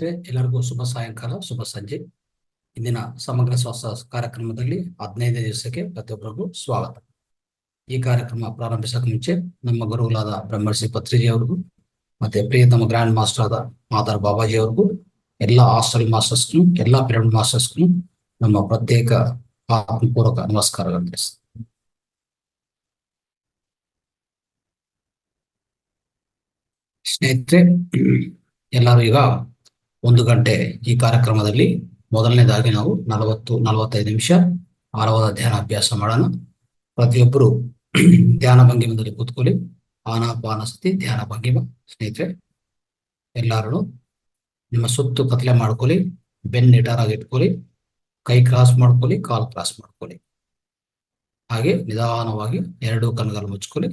ಸ್ನೇಹಿತರೆ, ಎಲ್ಲರಿಗೂ ಶುಭ ಸಾಯಂಕಾಲ, ಶುಭ ಸಂಜೆ. ಇಂದಿನ ಸಮಗ್ರ ಶ್ವಾಸ ಕಾರ್ಯಕ್ರಮದಲ್ಲಿ 15ನೇ ದಿವಸಕ್ಕೆ ಪ್ರತಿಯೊಬ್ಬರಿಗೂ ಸ್ವಾಗತ. ಈ ಕಾರ್ಯಕ್ರಮ ಪ್ರಾರಂಭಿಸಕ್ಕೆ ಮುಂಚೆ ನಮ್ಮ ಗುರುಗಳಾದ ಬ್ರಹ್ಮರ್ಷಿ ಪತ್ರಿಜಿ ಅವ್ರಿಗೂ ಮತ್ತೆ ಪ್ರಿಯತಮ ಗ್ರ್ಯಾಂಡ್ ಮಾಸ್ಟರ್ ಆದ ಮಾತಾರ್ ಬಾಬಾಜಿ ಅವ್ರಿಗೂ, ಎಲ್ಲ ಹಾಸ್ಟೆಲ್ ಮಾಸ್ಟರ್ಸ್ಗೂ, ಎಲ್ಲ ಪಿರಮಿಡ್ ಮಾಸ್ಟರ್ಸ್ಗೂ ನಮ್ಮ ಪ್ರತ್ಯೇಕ ಆತ್ಮಪೂರ್ವಕ ನಮಸ್ಕಾರಗಳು ತಿಳಿಸ್ತೀನಿ. ಸ್ನೇಹಿತರೆ, ಎಲ್ಲರೂ ಈಗ 1 ಗಂಟೆ ಈ ಕಾರ್ಯಕ್ರಮದಲ್ಲಿ ಮೊದಲನೇದಾಗಿ ನಾವು 40-45 ನಿಮಿಷ ಆಳವಾದ ಧ್ಯಾನ ಅಭ್ಯಾಸ ಮಾಡೋಣ. ಪ್ರತಿಯೊಬ್ಬರು ಧ್ಯಾನ ಭಂಗಿಮದಲ್ಲಿ ಕೂತ್ಕೊಳ್ಳಿ. ಆನಾಪಾನಸತಿ ಧ್ಯಾನ ಭಂಗಿಮ. ಸ್ನೇಹಿತರೆ, ಎಲ್ಲರೂ ನಿಮ್ಮ ಸುತ್ತು ಕತ್ಲೆ ಮಾಡ್ಕೊಳ್ಳಿ, ಬೆನ್ನು ನಿಟಾರಾಗಿ ಇಟ್ಕೊಳ್ಳಿ, ಕೈ ಕ್ರಾಸ್ ಮಾಡ್ಕೊಳ್ಳಿ, ಕಾಲ್ ಕ್ರಾಸ್ ಮಾಡ್ಕೊಳ್ಳಿ. ಹಾಗೆ ನಿಧಾನವಾಗಿ 2 ಕಣ್ಣುಗಳು ಮುಚ್ಕೊಳ್ಳಿ.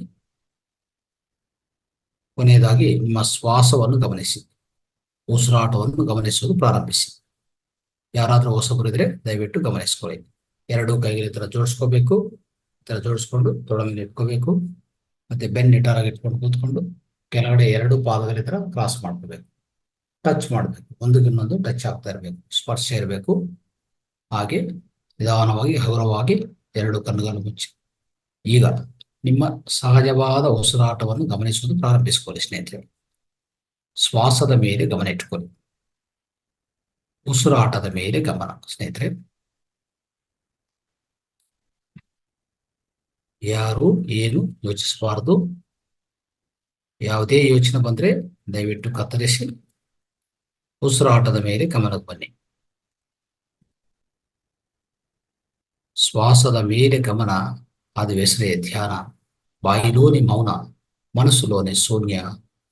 ಕೊನೆಯದಾಗಿ ನಿಮ್ಮ ಶ್ವಾಸವನ್ನು ಗಮನಿಸಿ, ಉಸಿರಾಟವನ್ನು ಗಮನಿಸುವುದು ಪ್ರಾರಂಭಿಸಿ. ಯಾರಾದ್ರೂ ಹೊಸಬರಿದ್ರೆ ದಯವಿಟ್ಟು ಗಮನಿಸ್ಕೊಳ್ಳಿ. 2 ಕೈಗಳ ಈ ತರ ಜೋಡಿಸ್ಕೋಬೇಕು. ಈ ತರ ಜೋಡಿಸ್ಕೊಂಡು ತೊಡೆ ಮೇಲೆ ಇಟ್ಕೋಬೇಕು. ಮತ್ತೆ ಬೆನ್ನು ನಿಟಾರಾಗಿ ಇಟ್ಕೊಂಡು ಕೂತ್ಕೊಂಡು ಕೆಳಗಡೆ 2 ಪಾದಗಳ ಈ ತರ ಕ್ರಾಸ್ ಮಾಡ್ಕೋಬೇಕು. ಟಚ್ ಮಾಡಬೇಕು, ಒಂದಕ್ಕಿನ್ನೊಂದು ಟಚ್ ಆಗ್ತಾ ಇರಬೇಕು, ಸ್ಪರ್ಶ ಇರಬೇಕು. ಹಾಗೆ ನಿಧಾನವಾಗಿ ಹಗುರವಾಗಿ 2 ಕಣ್ಣುಗಳನ್ನು ಮುಚ್ಚಿ ಈಗ ನಿಮ್ಮ ಸಹಜವಾದ ಉಸಿರಾಟವನ್ನು ಗಮನಿಸುವುದು ಪ್ರಾರಂಭಿಸಿಕೊಳ್ಳಿ. ಸ್ನೇಹಿತರೆ, ಶ್ವಾಸದ ಮೇಲೆ ಗಮನ ಇಟ್ಕೊಳ್ಳಿ, ಉಸಿರಾಟದ ಮೇಲೆ ಗಮನ. ಸ್ನೇಹಿತರೆ, ಯಾರು ಏನು ಯೋಚಿಸಬಾರದು. ಯಾವುದೇ ಯೋಚನೆ ಬಂದ್ರೆ ದಯವಿಟ್ಟು ಕತ್ತರಿಸಿ ಉಸಿರಾಟದ ಮೇಲೆ ಗಮನಕ್ಕೆ ಬನ್ನಿ. ಶ್ವಾಸದ ಮೇಲೆ ಗಮನ, ಅದು ಹೆಸರೇ ಧ್ಯಾನ. ಬಾಯಿಲೋನಿ ಮೌನ, ಮನಸ್ಸುಲೋನಿ ಶೂನ್ಯ,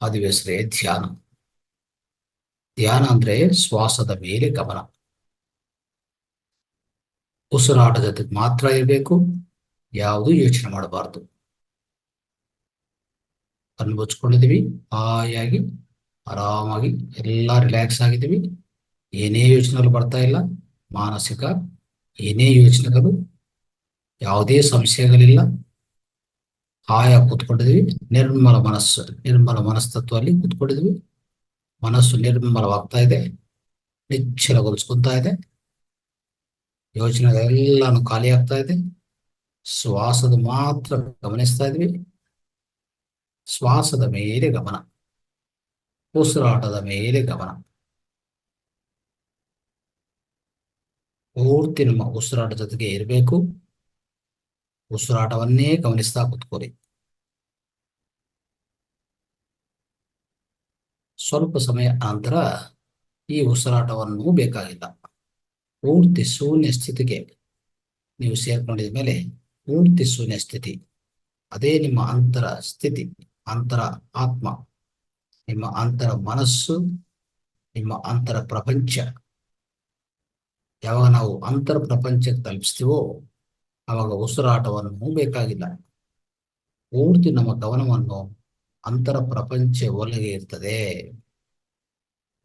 ಅದು ಹೆಸರೇ ಧ್ಯಾನ. ಧ್ಯಾನ ಅಂದ್ರೆ ಶ್ವಾಸದ ಮೇಲೆ ಗಮನ. ಉಸಿರಾಟ ಜೊತೆ ಮಾತ್ರ ಇರಬೇಕು, ಯಾವುದೂ ಯೋಚನೆ ಮಾಡಬಾರ್ದು. ಕಣ್ಣು ಮುಚ್ಕೊಂಡಿದೀವಿ, ಹಾಯಾಗಿ ಆರಾಮಾಗಿ ಎಲ್ಲ ರಿಲ್ಯಾಕ್ಸ್ ಆಗಿದ್ದೀವಿ. ಏನೇ ಯೋಚನೆಗಳು ಬರ್ತಾ ಇಲ್ಲ, ಮಾನಸಿಕ ಏನೇ ಯೋಚನೆಗಳು, ಯಾವುದೇ ಸಂಶಯಗಳಿಲ್ಲ. ಹಾಯಾಗಿ ಕೂತ್ಕೊಂಡಿದ್ವಿ. ನಿರ್ಮಲ ಮನಸ್ತತ್ವದಲ್ಲಿ ಕೂತ್ಕೊಂಡಿದ್ವಿ. ಮನಸ್ಸು ನಿರ್ಮಲವಾಗ್ತಾ ಇದೆ, ನಿಶ್ಚಲಗೊಳಿಸ್ಕೊಂತಾ ಇದೆ. ಯೋಚನೆಗಳೆಲ್ಲಾನು ಖಾಲಿ ಆಗ್ತಾ ಇದೆ. ಶ್ವಾಸದ ಮಾತ್ರ ಗಮನಿಸ್ತಾ ಇದ್ವಿ. ಶ್ವಾಸದ ಮೇಲೆ ಗಮನ, ಉಸಿರಾಟದ ಮೇಲೆ ಗಮನ. ಪೂರ್ತಿ ನಮ್ಮ ಉಸಿರಾಟ ಜೊತೆಗೆ ಇರಬೇಕು. ಉಸಿರಾಟವನ್ನೇ ಗಮನಿಸ್ತಾ ಕೂತ್ಕೊಳ್ಳಿ. ಸ್ವಲ್ಪ ಸಮಯ ನಂತರ ಈ ಉಸಿರಾಟವನ್ನು ಬೇಕಾಗಿಲ್ಲ. ಪೂರ್ತಿ ಶೂನ್ಯ ಸ್ಥಿತಿಗೆ ನೀವು ಸೇರ್ಕೊಂಡಿದ ಮೇಲೆ ಪೂರ್ತಿ ಶೂನ್ಯ ಸ್ಥಿತಿ, ಅದೇ ನಿಮ್ಮ ಅಂತರ ಸ್ಥಿತಿ, ಅಂತರ ಆತ್ಮ, ನಿಮ್ಮ ಅಂತರ ಮನಸ್ಸು, ನಿಮ್ಮ ಅಂತರ ಪ್ರಪಂಚ. ಯಾವಾಗ ನಾವು ಅಂತರ ಪ್ರಪಂಚಕ್ಕೆ ತಲುಪಿಸ್ತೀವೋ ಆವಾಗ ಉಸಿರಾಟವನ್ನು ಬೇಕಾಗಿಲ್ಲ. ಪೂರ್ತಿ ನಮ್ಮ ಗಮನವನ್ನು ಅಂತರ ಪ್ರಪಂಚ ಒಳಗೆ ಇರ್ತದೆ.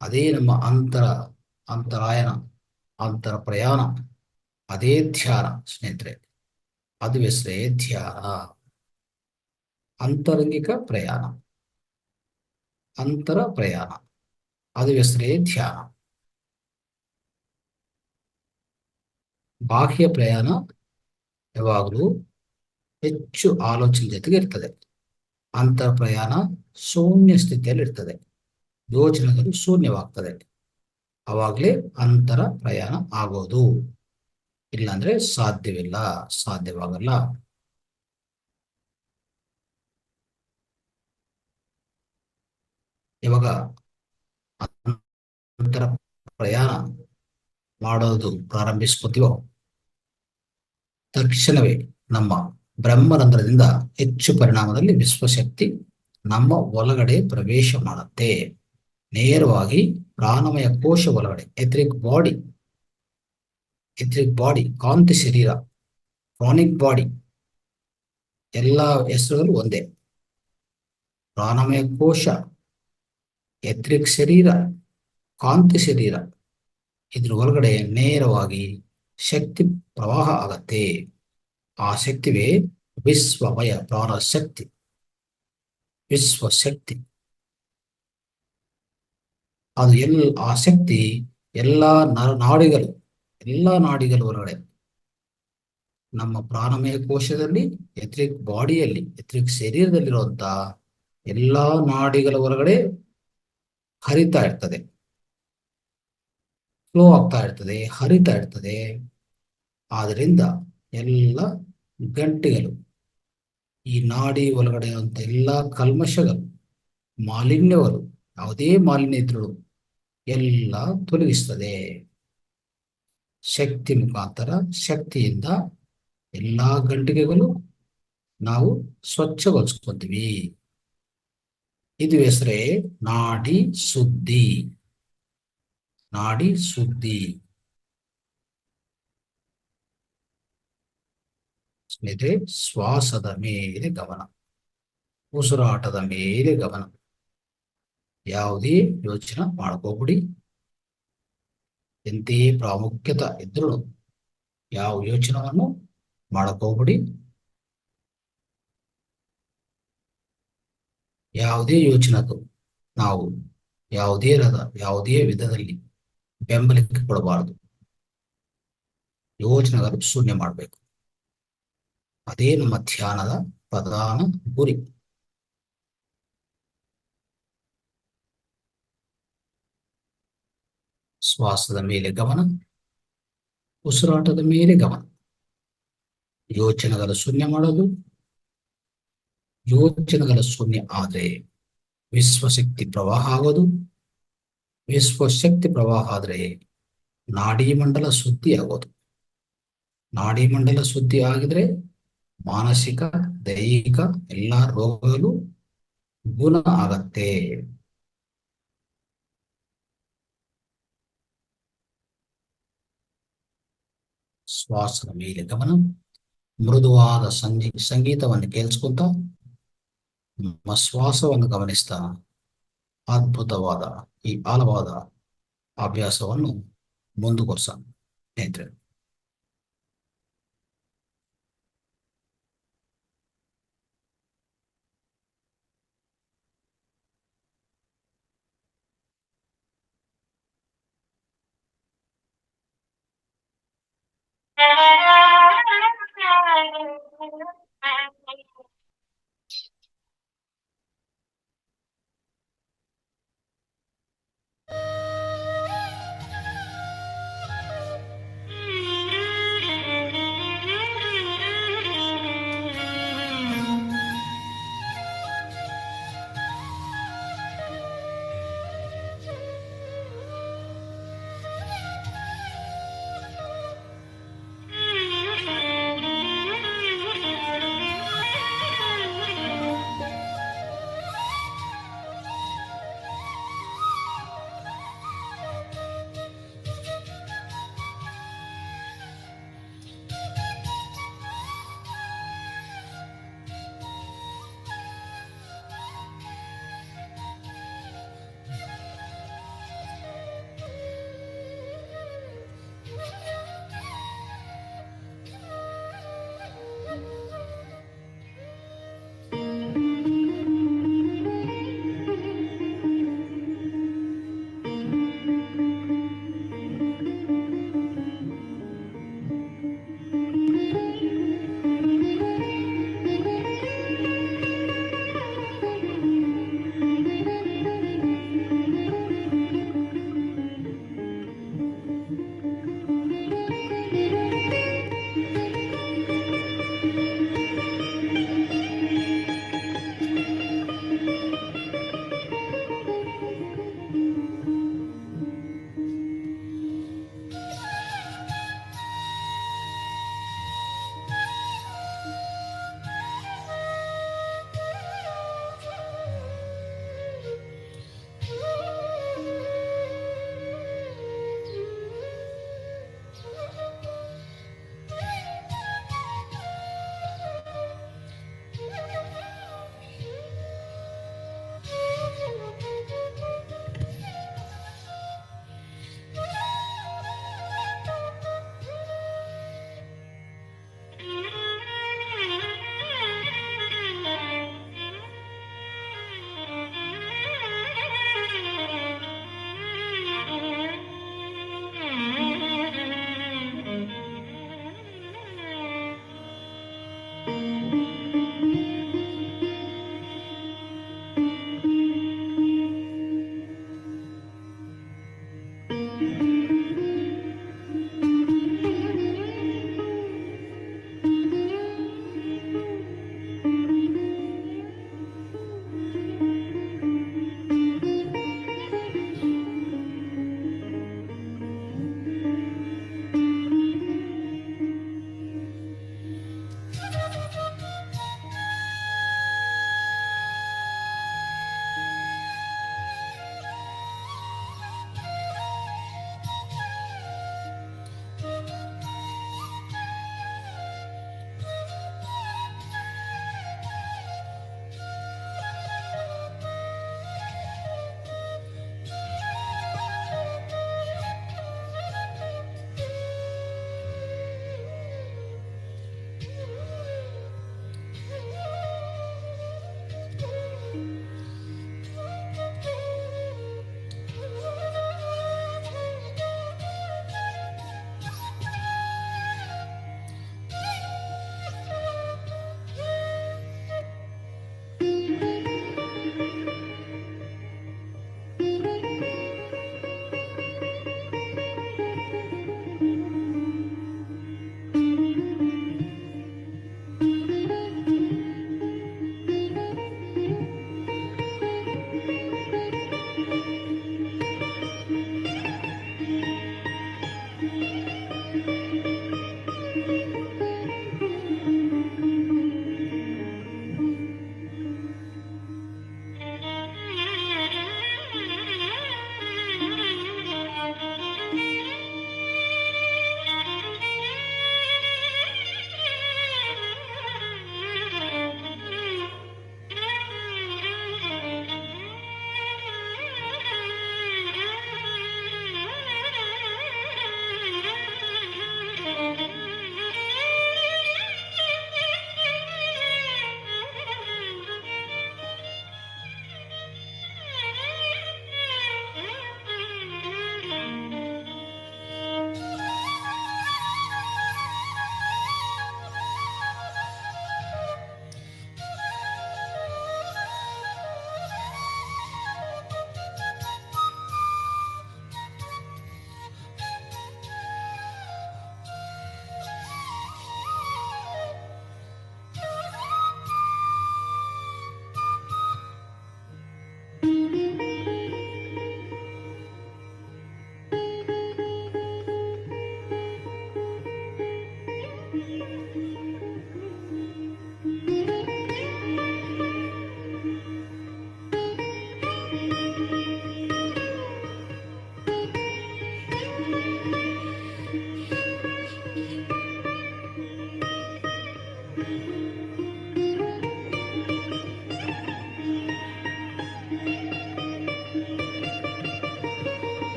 ಅದೇ ನಮ್ಮ ಅಂತರಾಯಣ, ಅಂತರ ಪ್ರಯಾಣ, ಅದೇ ಧ್ಯಾನ. ಸ್ನೇಹಿತರೆ, ಅದು ಹೆಸರೇ ಧ್ಯಾನ. ಅಂತರಂಗಿಕ ಪ್ರಯಾಣ, ಅಂತರ ಪ್ರಯಾಣ, ಅದು ಹೆಸರೇ ಧ್ಯಾನ. ಬಾಹ್ಯ ಪ್ರಯಾಣ ಯಾವಾಗಲೂ ಹೆಚ್ಚು ಆಲೋಚನೆ ಜೊತೆಗೆ ಇರ್ತದೆ. ಅಂತರ ಪ್ರಯಾಣ ಶೂನ್ಯ ಸ್ಥಿತಿಯಲ್ಲಿ ಇರ್ತದೆ, ಯೋಚನೆಗಳು ಶೂನ್ಯವಾಗ್ತದೆ. ಅವಾಗಲೇ ಅಂತರ ಪ್ರಯಾಣ ಆಗೋದು. ಇಲ್ಲಾಂದ್ರೆ ಸಾಧ್ಯವಿಲ್ಲ, ಸಾಧ್ಯವಾಗಲ್ಲ. ಇವಾಗ ಅಂತರ ಪ್ರಯಾಣ ಮಾಡೋದು ಪ್ರಾರಂಭಿಸ್ಕೊತೀವೋ ತಕ್ಷಣವೇ ನಮ್ಮ ಬ್ರಹ್ಮರಂಧ್ರದಿಂದ ಹೆಚ್ಚು ಪರಿಣಾಮದಲ್ಲಿ ವಿಶ್ವಶಕ್ತಿ ನಮ್ಮ ಒಳಗಡೆ ಪ್ರವೇಶ ಮಾಡುತ್ತೆ. ನೇರವಾಗಿ ಪ್ರಾಣಮಯ ಕೋಶ ಒಳಗಡೆ ಎಥರಿಕ್ ಬಾಡಿ, ಕಾಂತಿ ಶರೀರ, ಪ್ರಾಣಿಕ್ ಬಾಡಿ, ಎಲ್ಲ ಹೆಸರುಗಳು ಒಂದೇ. ಪ್ರಾಣಮಯ ಕೋಶ, ಎಥರಿಕ್ ಶರೀರ, ಕಾಂತಿ ಶರೀರ, ಇದ್ರ ಒಳಗಡೆ ನೇರವಾಗಿ ಶಕ್ತಿ ಪ್ರವಾಹ ಆಗತ್ತೆ. ಆ ಶಕ್ತಿವೇ ವಿಶ್ವಮಯ ಪ್ರಾಣ ಶಕ್ತಿ, ವಿಶ್ವಶಕ್ತಿ. ಅದು ಆ ಶಕ್ತಿ ಎಲ್ಲ ನಾಡಿಗಳು, ಎಲ್ಲ ನಾಡಿಗಳ ಹೊರಗಡೆ, ನಮ್ಮ ಪ್ರಾಣಮಯ ಕೋಶದಲ್ಲಿ, ಎಥ್ರಿಕ್ ಬಾಡಿಯಲ್ಲಿ, ಎಥ್ರಿಕ್ ಶರೀರದಲ್ಲಿರುವಂತ ಎಲ್ಲಾ ನಾಡಿಗಳ ಹೊರಗಡೆ ಹರಿತಾ ಇರ್ತದೆ, ಫ್ಲೋ ಆಗ್ತಾ ಇರ್ತದೆ, ಹರಿತಾ ಇರ್ತದೆ. ಆದ್ರಿಂದ ಎಲ್ಲ ಗಂಟೆಗಳು, ಈ ನಾಡಿ ಒಳಗಡೆ ಇರುವಂತ ಎಲ್ಲಾ ಕಲ್ಮಶಗಳು, ಮಾಲಿನ್ಯಗಳು, ಯಾವುದೇ ಮಾಲಿನ್ಯ ಇದ್ರು ಎಲ್ಲ ತೊಲಗಿಸ್ತದೆ. ಶಕ್ತಿ ಮುಖಾಂತರ, ಶಕ್ತಿಯಿಂದ ಎಲ್ಲಾ ಗಂಟೆಗಳು ನಾವು ಸ್ವಚ್ಛಗೊಳಿಸ್ಕೊತೀವಿ. ಇದು ಹೆಸರೇ ನಾಡಿ ಶುದ್ಧಿ. ನಾಡಿ ಶುದ್ಧಿ. ಸ್ನೇಹಿತರೆ, ಶ್ವಾಸದ ಮೇಲೆ ಗಮನ, ಉಸಿರಾಟದ ಮೇಲೆ ಗಮನ. ಯಾವುದೇ ಯೋಚನೆ ಮಾಡ್ಕೋಬಿಡಿ. ಎಂದೇ ಪ್ರಾಮುಖ್ಯತೆ ಇದ್ರೂ ಯಾವ ಯೋಚನವನ್ನು ಮಾಡ್ಕೋಬಿಡಿ. ಯಾವುದೇ ಯೋಚನೆಗೂ ನಾವು ಯಾವುದೇ ವಿಧದಲ್ಲಿ ಬೆಂಬಲಕ್ಕೆ ಕೊಡಬಾರದು. ಯೋಚನೆಗಳು ಶೂನ್ಯ ಮಾಡಬೇಕು. ಅದೇ ನಮ್ಮ ಧ್ಯಾನದ ಪ್ರಧಾನ ಗುರಿ. ಶ್ವಾಸದ ಮೇಲೆ ಗಮನ, ಉಸಿರಾಟದ ಮೇಲೆ ಗಮನ. ಯೋಚನೆಗಳು ಶೂನ್ಯ ಮಾಡೋದು. ಯೋಚನೆಗಳ ಶೂನ್ಯ ಆದ್ರೆ ವಿಶ್ವಶಕ್ತಿ ಪ್ರವಾಹ ಆಗೋದು. ವಿಶ್ವಶಕ್ತಿ ಪ್ರವಾಹ ಆದ್ರೆ ನಾಡಿ ಮಂಡಲ ಶುದ್ಧಿ ಆಗೋದು. ನಾಡಿ ಮಂಡಲ ಶುದ್ಧಿ ಆಗಿದ್ರೆ ಮಾನಸಿಕ, ದೈಹಿಕ ಎಲ್ಲ ರೋಗಗಳು ಗುಣ ಆಗತ್ತೆ. ಶ್ವಾಸದ ಮೇಲೆ ಗಮನ, ಮೃದುವಾದ ಸಂಗೀತವನ್ನು ಕೇಳಿಸ್ಕೊಂತ ನಮ್ಮ ಶ್ವಾಸವನ್ನು ಗಮನಿಸ್ತಾ ಅದ್ಭುತವಾದ ಈ ಆಳವಾದ ಅಭ್ಯಾಸವನ್ನು ಮುಂದುವರ್ಸೋಣ ಸ್ನೇಹಿತರೆ.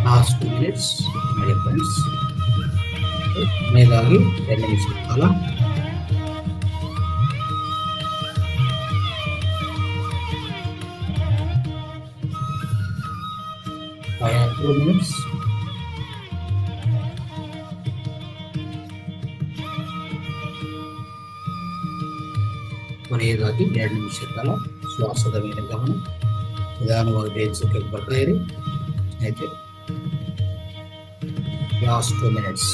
Last 2 minutes, my dear friends. ಕೊನೆಯದಾಗಿ 2 ನಿಮಿಷದ ಕಾಲ I have 2 minutes. ಕೊನೆಯದಾಗಿ 2 ನಿಮಿಷದ ಕಾಲ ಶ್ವಾಸದ ಮೇಲೆ ಗಮನ, ನಿಧಾನವಾಗಿ ಬೇಯಿಸೋಕೆ ಬರ್ತಾ ಇರಿ ಸ್ನೇಹಿತರೆ. Last 2 minutes.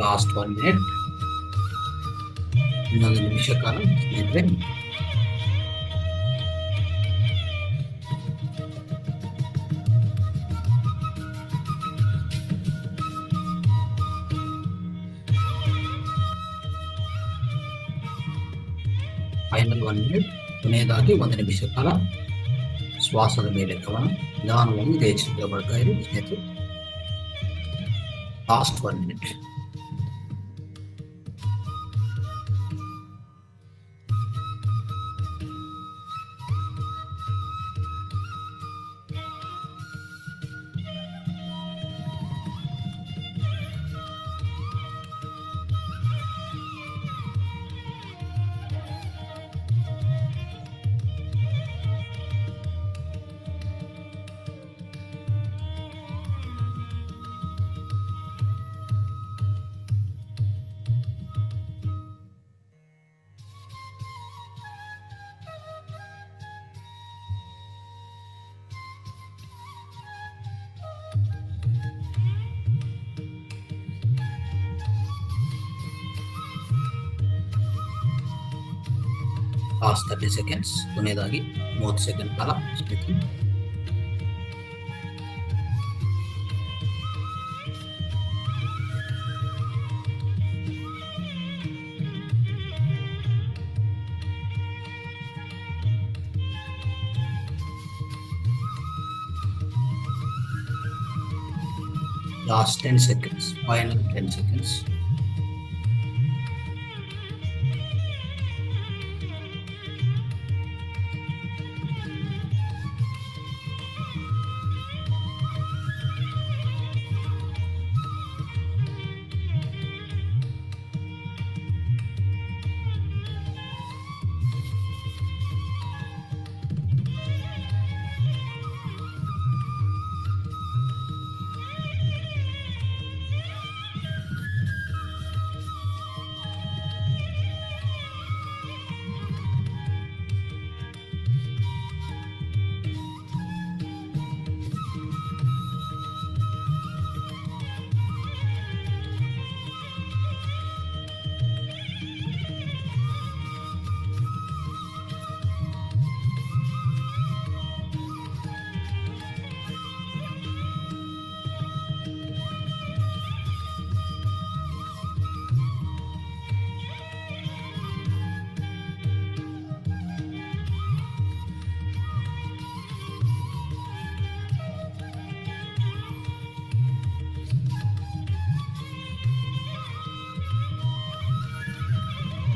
ಲಾಸ್ಟ್ 1 ಮಿನಿಟ್, ಇನ್ನೊಂದು ನಿಮಿಷ ಕಾಲ ಸ್ನೇಹಿತರೆ. ಫೈನಲ್ 1 ಮಿನಿಟ್, ಕೊನೆಯದಾಗಿ 1 ನಿಮಿಷ ಕಾಲ ಶ್ವಾಸದ ಮೇಲೆ ಗಮನ, ನಿಧಾನವಾಗಿ ದೇಹಕ್ಕೆ ಬರ್ತಾ ಇರಿ ಸ್ನೇಹಿತರೆ. Last 1 minute. ಲಾಸ್ಟ್ 30 ಸೆಕೆಂಡ್ಸ್, ಕೊನೆಯದಾಗಿ 30 ಸೆಕೆಂಡ್ ಕಾಲ ಸ್ನೇಹಿತರೆ. Last 10 seconds, final 10 seconds.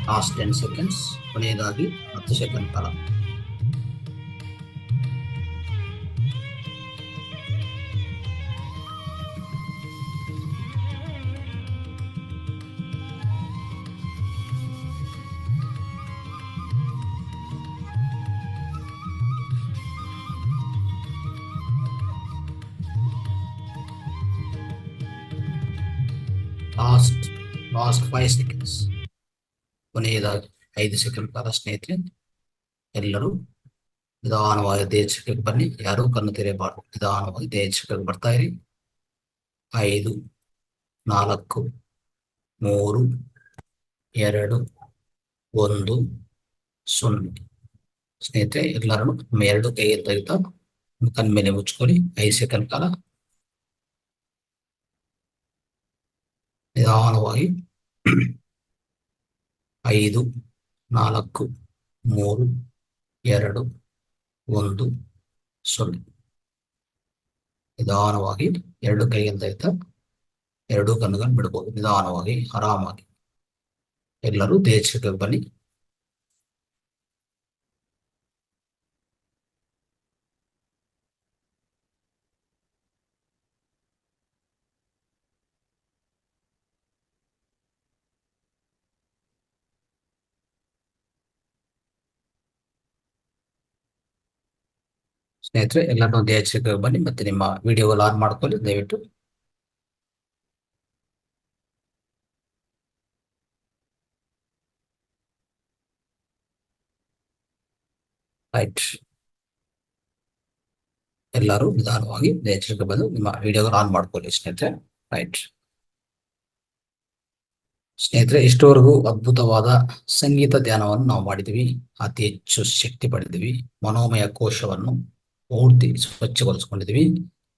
Last 10 seconds, ಕೊನೆಯದಾಗಿ 10 ಸೆಕೆಂಡ್ ಕಾಲ. ಲಾಸ್ಟ್ 5 ಸೆಕೆಂಡ್ಸ್, ಕೊನೆಯದಾಗಿ 5 ಸೆಕೆಂಡ್ ಕಾಲ ಸ್ನೇಹಿತರೆ. ಎಲ್ಲರೂ ನಿಧಾನವಾಗಿ ದೇಹಕ್ಕೆ ಬನ್ನಿ, ಯಾರೂ ಕಣ್ಣು ತೆರೆಯಬಾರ್ದು. ನಿಧಾನವಾಗಿ ದೇಹಕ್ಕೆ ಬರ್ತಾ ಇರಿ. 5, 4, 3, 2, 1, 0. ಸ್ನೇಹಿತರೆ ಎಲ್ಲರೂ ನಮ್ಮ 2 ಕೈಯಲ್ಲಿ ತೆಗೆದ ಕಣ್ಣ ಮೇಲೆ ಮುಚ್ಕೊಳ್ಳಿ. 5 ಸೆಕೆಂಡ್ ಕಾಲ ನಿಧಾನವಾಗಿ 5, 4, 3, 2, 1, 0. ನಿಧಾನವಾಗಿ 2 ಕೈಯಲ್ಲಿ ತೆಗೆದ 2 ಕಣ್ಣುಗಳನ್ನು ಬಿಡಬಹುದು. ನಿಧಾನವಾಗಿ ಆರಾಮಾಗಿ ಎಲ್ಲರೂ ದೇಹಕ್ಕೆ ಬನ್ನಿ. ಸ್ನೇಹಿತರೆ ಎಲ್ಲರೂ ದೇಹಕ್ಕೆ ಬನ್ನಿ, ಮತ್ತೆ ನಿಮ್ಮ ವಿಡಿಯೋಗಳು ಆನ್ ಮಾಡ್ಕೊಳ್ಳಿ ದಯವಿಟ್ಟು. ರೈಟ್, ಎಲ್ಲರೂ ನಿಧಾನವಾಗಿ ದೇಹಕ್ಕೆ ಬಂದು ನಿಮ್ಮ ವಿಡಿಯೋಗಳು ಆನ್ ಮಾಡ್ಕೊಳ್ಳಿ ಸ್ನೇಹಿತರೆ. ರೈಟ್. ಸ್ನೇಹಿತರೆ, ಇಷ್ಟವರೆಗೂ ಅದ್ಭುತವಾದ ಸಂಗೀತ ಧ್ಯಾನವನ್ನು ನಾವು ಮಾಡಿದ್ವಿ. ಅತಿ ಹೆಚ್ಚು ಶಕ್ತಿ ಪಡೆದಿವಿ. ಮನೋಮಯ ಕೋಶವನ್ನು ಪೂರ್ತಿ ಸ್ವಚ್ಛಗೊಳಿಸ್ಕೊಂಡಿದ್ವಿ.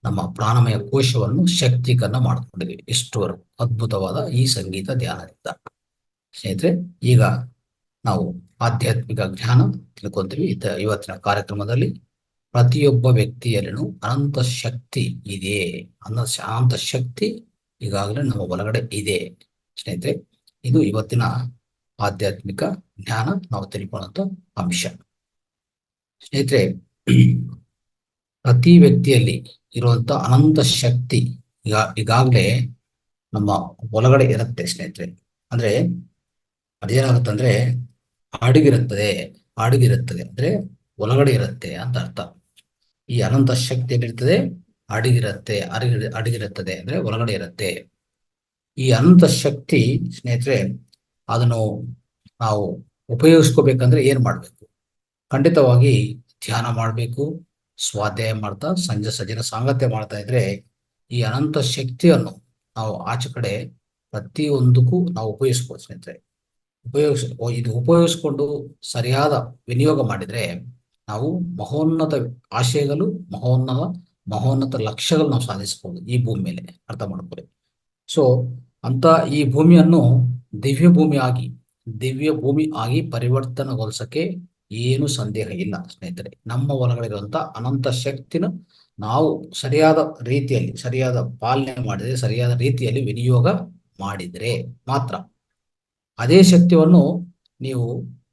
ನಮ್ಮ ಪ್ರಾಣಮಯ ಕೋಶವನ್ನು ಶಕ್ತೀಕರಣ ಮಾಡ್ಕೊಂಡಿದ್ವಿ. ಇಷ್ಟವರೆಗೂ ಅದ್ಭುತವಾದ ಈ ಸಂಗೀತ ಧ್ಯಾನದಿಂದ. ಸ್ನೇಹಿತರೆ, ಈಗ ನಾವು ಆಧ್ಯಾತ್ಮಿಕ ಜ್ಞಾನ ತಿಳ್ಕೊಂತೀವಿ. ಇವತ್ತಿನ ಕಾರ್ಯಕ್ರಮದಲ್ಲಿ ಪ್ರತಿಯೊಬ್ಬ ವ್ಯಕ್ತಿಯಲ್ಲಿನೂ ಅನಂತ ಶಕ್ತಿ ಇದೆ. ಅನಂತ ಶಕ್ತಿ ಈಗಾಗಲೇ ನಮ್ಮ ಒಳಗಡೆ ಇದೆ. ಸ್ನೇಹಿತರೆ, ಇದು ಇವತ್ತಿನ ಆಧ್ಯಾತ್ಮಿಕ ಜ್ಞಾನ ನಾವು ತಿಳ್ಕೊಳ್ಳುವಂತ ಅಂಶ. ಸ್ನೇಹಿತರೆ, ಪ್ರತಿ ವ್ಯಕ್ತಿಯಲ್ಲಿ ಇರುವಂತ ಅನಂತ ಶಕ್ತಿ ಈಗಾಗಲೇ ನಮ್ಮ ಒಳಗಡೆ ಇರುತ್ತೆ. ಸ್ನೇಹಿತರೆ, ಅಂದ್ರೆ ಅದೇನಾಗುತ್ತಂದ್ರೆ ಅಡಗಿರುತ್ತದೆ ಅಂದ್ರೆ ಒಳಗಡೆ ಇರುತ್ತೆ ಅಂತ ಅರ್ಥ. ಈ ಅನಂತ ಶಕ್ತಿ ಏನಿರ್ತದೆ, ಅಡಗಿರುತ್ತದೆ ಅಂದ್ರೆ ಒಳಗಡೆ ಇರುತ್ತೆ. ಈ ಅನಂತ ಶಕ್ತಿ ಸ್ನೇಹಿತರೆ, ಅದನ್ನು ನಾವು ಉಪಯೋಗಿಸ್ಕೋಬೇಕಂದ್ರೆ ಏನ್ ಮಾಡ್ಬೇಕು? ಖಂಡಿತವಾಗಿ ಧ್ಯಾನ ಮಾಡ್ಬೇಕು. ಸ್ವಾಧ್ಯಾಯ ಮಾಡ್ತಾ ಸಂಜೆ ಸಜ್ಜನ ಸಾಂಗತ್ಯ ಮಾಡ್ತಾ ಇದ್ರೆ ಈ ಅನಂತ ಶಕ್ತಿಯನ್ನು ನಾವು ಆಚೆ ಕಡೆ ಪ್ರತಿಯೊಂದಕ್ಕೂ ನಾವು ಉಪಯೋಗಿಸ್ಬೋದು. ಸ್ನೇಹಿತರೆ, ಉಪಯೋಗಿಸ್ಕೊಂಡು ಸರಿಯಾದ ವಿನಿಯೋಗ ಮಾಡಿದ್ರೆ ನಾವು ಮಹೋನ್ನತ ಆಶಯಗಳು, ಮಹೋನ್ನತ ಲಕ್ಷ್ಯಗಳು ನಾವು ಸಾಧಿಸಬಹುದು ಈ ಭೂಮಿ ಮೇಲೆ. ಅರ್ಥ ಮಾಡ್ಕೊಳ್ಳಿ. ಸೊ ಅಂತ ಈ ಭೂಮಿಯನ್ನು ದಿವ್ಯ ಭೂಮಿ ಆಗಿ ಪರಿವರ್ತನೆಗೊಳಿಸಕ್ಕೆ ಏನು ಸಂದೇಹ ಇಲ್ಲ. ಸ್ನೇಹಿತರೆ, ನಮ್ಮ ಒಳಗಡೆ ಇರುವಂತ ಅನಂತ ಶಕ್ತಿನ ನಾವು ಸರಿಯಾದ ರೀತಿಯಲ್ಲಿ, ಸರಿಯಾದ ಪಾಲನೆ ಮಾಡಿದ್ರೆ, ಸರಿಯಾದ ರೀತಿಯಲ್ಲಿ ವಿನಿಯೋಗ ಮಾಡಿದ್ರೆ ಮಾತ್ರ ಅದೇ ಶಕ್ತಿಯನ್ನು ನೀವು